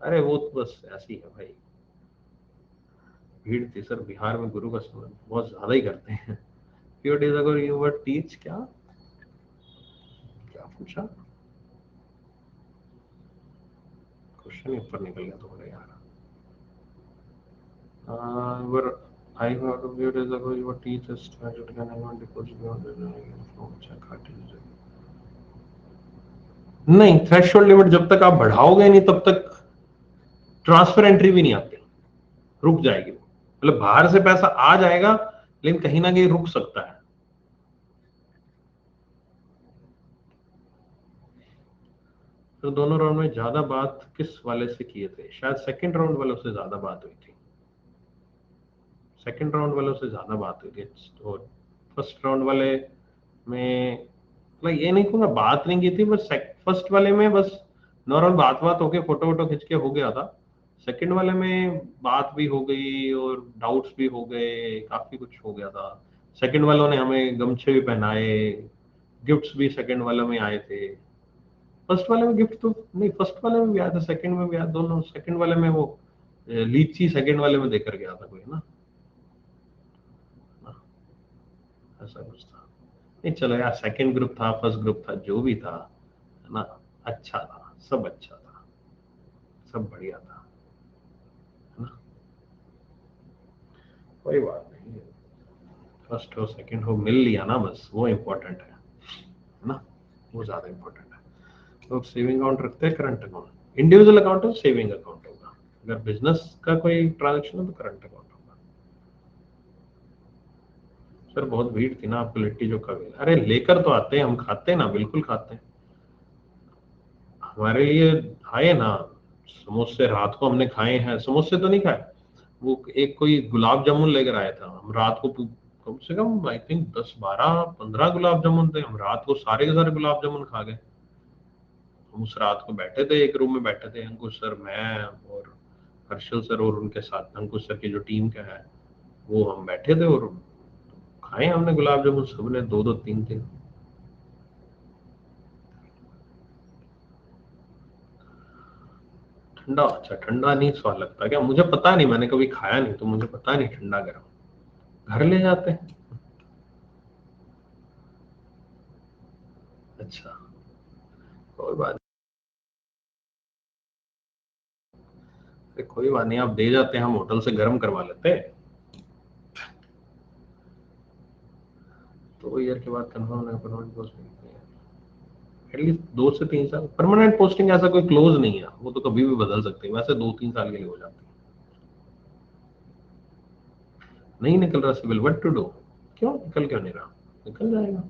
अरे वो तो बस ऐसी है भाई, भीड़ थी सर, बिहार में गुरु का समय बहुत ज्यादा ही करते हैं। Few days ago you were teach, क्या क्या पूछा, क्वेश्चन ही ऊपर निकल गया तुम्हारे यार। वर I heard a few days ago you were teachers started can anyone deposit beyond the from check RTGS। नहीं, थ्रेशोल्ड लिमिट जब तक आप बढ़ाओगे नहीं तब तक ट्रांसफर एंट्री भी नहीं आती, रुक जाएगी वो। मतलब बाहर से पैसा आ जाएगा, लेकिन कहीं ना कहीं रुक सकता है। तो दोनों राउंड में ज्यादा बात किस वाले से किए थे, शायद सेकंड राउंड वालों से ज्यादा बात हुई थी, सेकंड राउंड वालों से ज्यादा बात हुई थी। और फर्स्ट राउंड वाले में मतलब ये नहीं कहूँगा बात नहीं की थी, बस फर्स्ट वाले में बस नॉर्मल बात बात होके फोटो वोटो खींच के हो गया था। सेकंड वाले में बात भी हो गई और डाउट्स भी हो गए, काफी कुछ हो गया था। सेकंड वालों ने हमें गमछे भी पहनाए, गिफ्ट्स भी सेकंड वाले में आए थे। फर्स्ट वाले में गिफ्ट तो नहीं, फर्स्ट वाले में भी आया था, सेकंड में भी आया, दोनों। सेकंड वाले में वो लीची सेकंड वाले में देकर गया था कोई ना, ऐसा कुछ था। नहीं चलो यार, सेकंड ग्रुप था, फर्स्ट ग्रुप था, जो भी था, है ना, अच्छा था, सब अच्छा था, सब बढ़िया था, है ना। कोई बात नहीं, फर्स्ट हो सेकंड हो मिल लिया ना, बस वो इम्पोर्टेंट है ना, वो ज्यादा इम्पोर्टेंट है। लोग सेविंग अकाउंट रखते हैं, करंट अकाउंट। इंडिविजुअल अकाउंट हो सेविंग अकाउंट होगा, अगर बिजनेस का कोई ट्रांजेक्शन हो तो करंट अकाउंट होगा। सर बहुत भीड़ थी ना, आपको लिट्टी चोखा भी, अरे लेकर तो आते हैं, हम खाते हैं ना, बिल्कुल खाते हैं। हमारे लिए आए ना, समोसे रात को हमने खाए हैं, समोसे तो नहीं खाए। वो एक कोई गुलाब जामुन लेकर आया था, हम रात को कम से कम आई थिंक 10 12 15 गुलाब जामुन थे, हम रात को सारे के सारे गुलाब जामुन खा गए। हम उस रात को बैठे थे, एक रूम में बैठे थे, अंकुश सर, मैं और हर्षल सर, और उनके साथ अंकुश सर की जो टीम का है, वो हम बैठे थे और खाए हमने गुलाब जामुन, सबने दो दो तीन तीन। ठंडा अच्छा, ठंडा नहीं स्वाद लगता क्या? मुझे पता नहीं, मैंने कभी खाया नहीं तो मुझे पता नहीं ठंडा गर्म। घर ले जाते हैं। अच्छा, कोई बात नहीं, कोई बात नहीं, आप दे जाते हैं, हम होटल से गर्म करवा लेते हैं। तो ईयर के बाद कंफर्म होने पर परमानेंट पोस्टिंग एटलीस्ट 2 से 3 साल। परमानेंट पोस्टिंग ऐसा कोई क्लोज नहीं है, वो तो कभी भी बदल सकती है, वैसे 2 3 साल के लिए हो जाती है। नहीं निकल रहा सिविल, व्हाट टू डू? क्यों निकल, क्यों नहीं रहा? निकल जाएगा,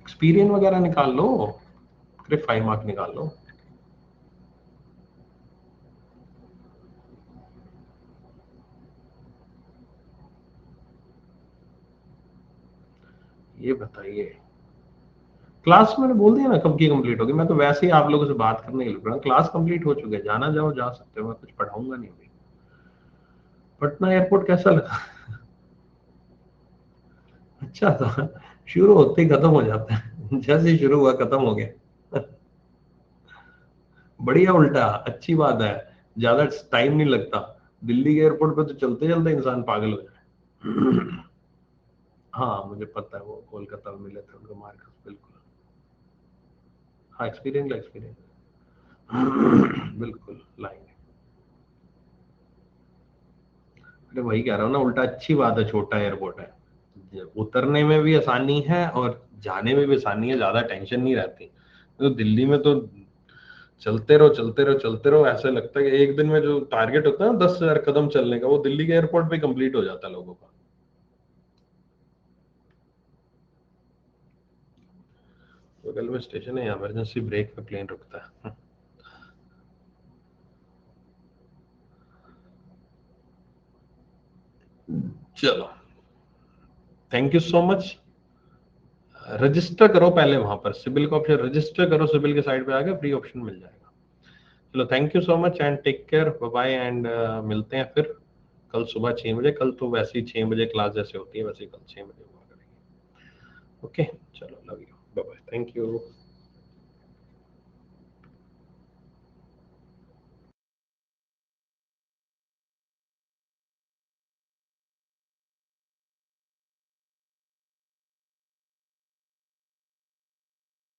एक्सपीरियंस वगैरह निकाल लो, सिर्फ 5 मार्क निकाल लो। ये बताइए, क्लास मैंने बोल दिया ना कब की कंप्लीट होगी, मैं तो वैसे ही आप लोगों से बात करने के लिए बोल रहा हूँ। क्लास कंप्लीट हो चुकी है, जाना जाओ, जा सकते हो, मैं कुछ पढ़ाऊंगा नहीं अभी। पटना एयरपोर्ट कैसा लगा? अच्छा था, शुरू होते ही खत्म हो जाता है। जैसे ही शुरू हुआ खत्म हो गया। बढ़िया, उल्टा अच्छी बात है, ज्यादा टाइम नहीं लगता। दिल्ली के एयरपोर्ट पे तो चलते चलते इंसान पागल हो जाए। हाँ मुझे पता है, वो कोलकाता में मिले थे उनको मार्कस, बिल्कुल। हाँ एक्सपीरियंस, एक्सपीरियंस। बिल्कुल लाएंगे। अरे वही कह रहा हूँ ना, उल्टा अच्छी बात है, छोटा एयरपोर्ट है, उतरने में भी आसानी है और जाने में भी आसानी है, ज्यादा टेंशन नहीं रहती। तो दिल्ली में तो चलते रहो चलते रहो चलते रहो, ऐसा लगता है कि एक दिन में जो टारगेट होता है ना 10,000 कदम चलने का, वो दिल्ली के एयरपोर्ट पे कंप्लीट हो जाता है लोगों का। बगल में स्टेशन है, इमरजेंसी ब्रेक पे प्लेन रुकता है। चलो, thank you so much. Register करो पहले, वहां पर सिबिल का ऑप्शन रजिस्टर करो, सिबिल के साइड पे आके फ्री ऑप्शन मिल जाएगा। चलो, thank you so much and take care, bye bye, and मिलते हैं फिर कल सुबह 6 बजे। कल तो वैसे ही 6 बजे क्लास जैसे होती है, वैसे ही कल 6 बजे हुआ करेगी। ओके, चलो, love you, bye bye, thank you.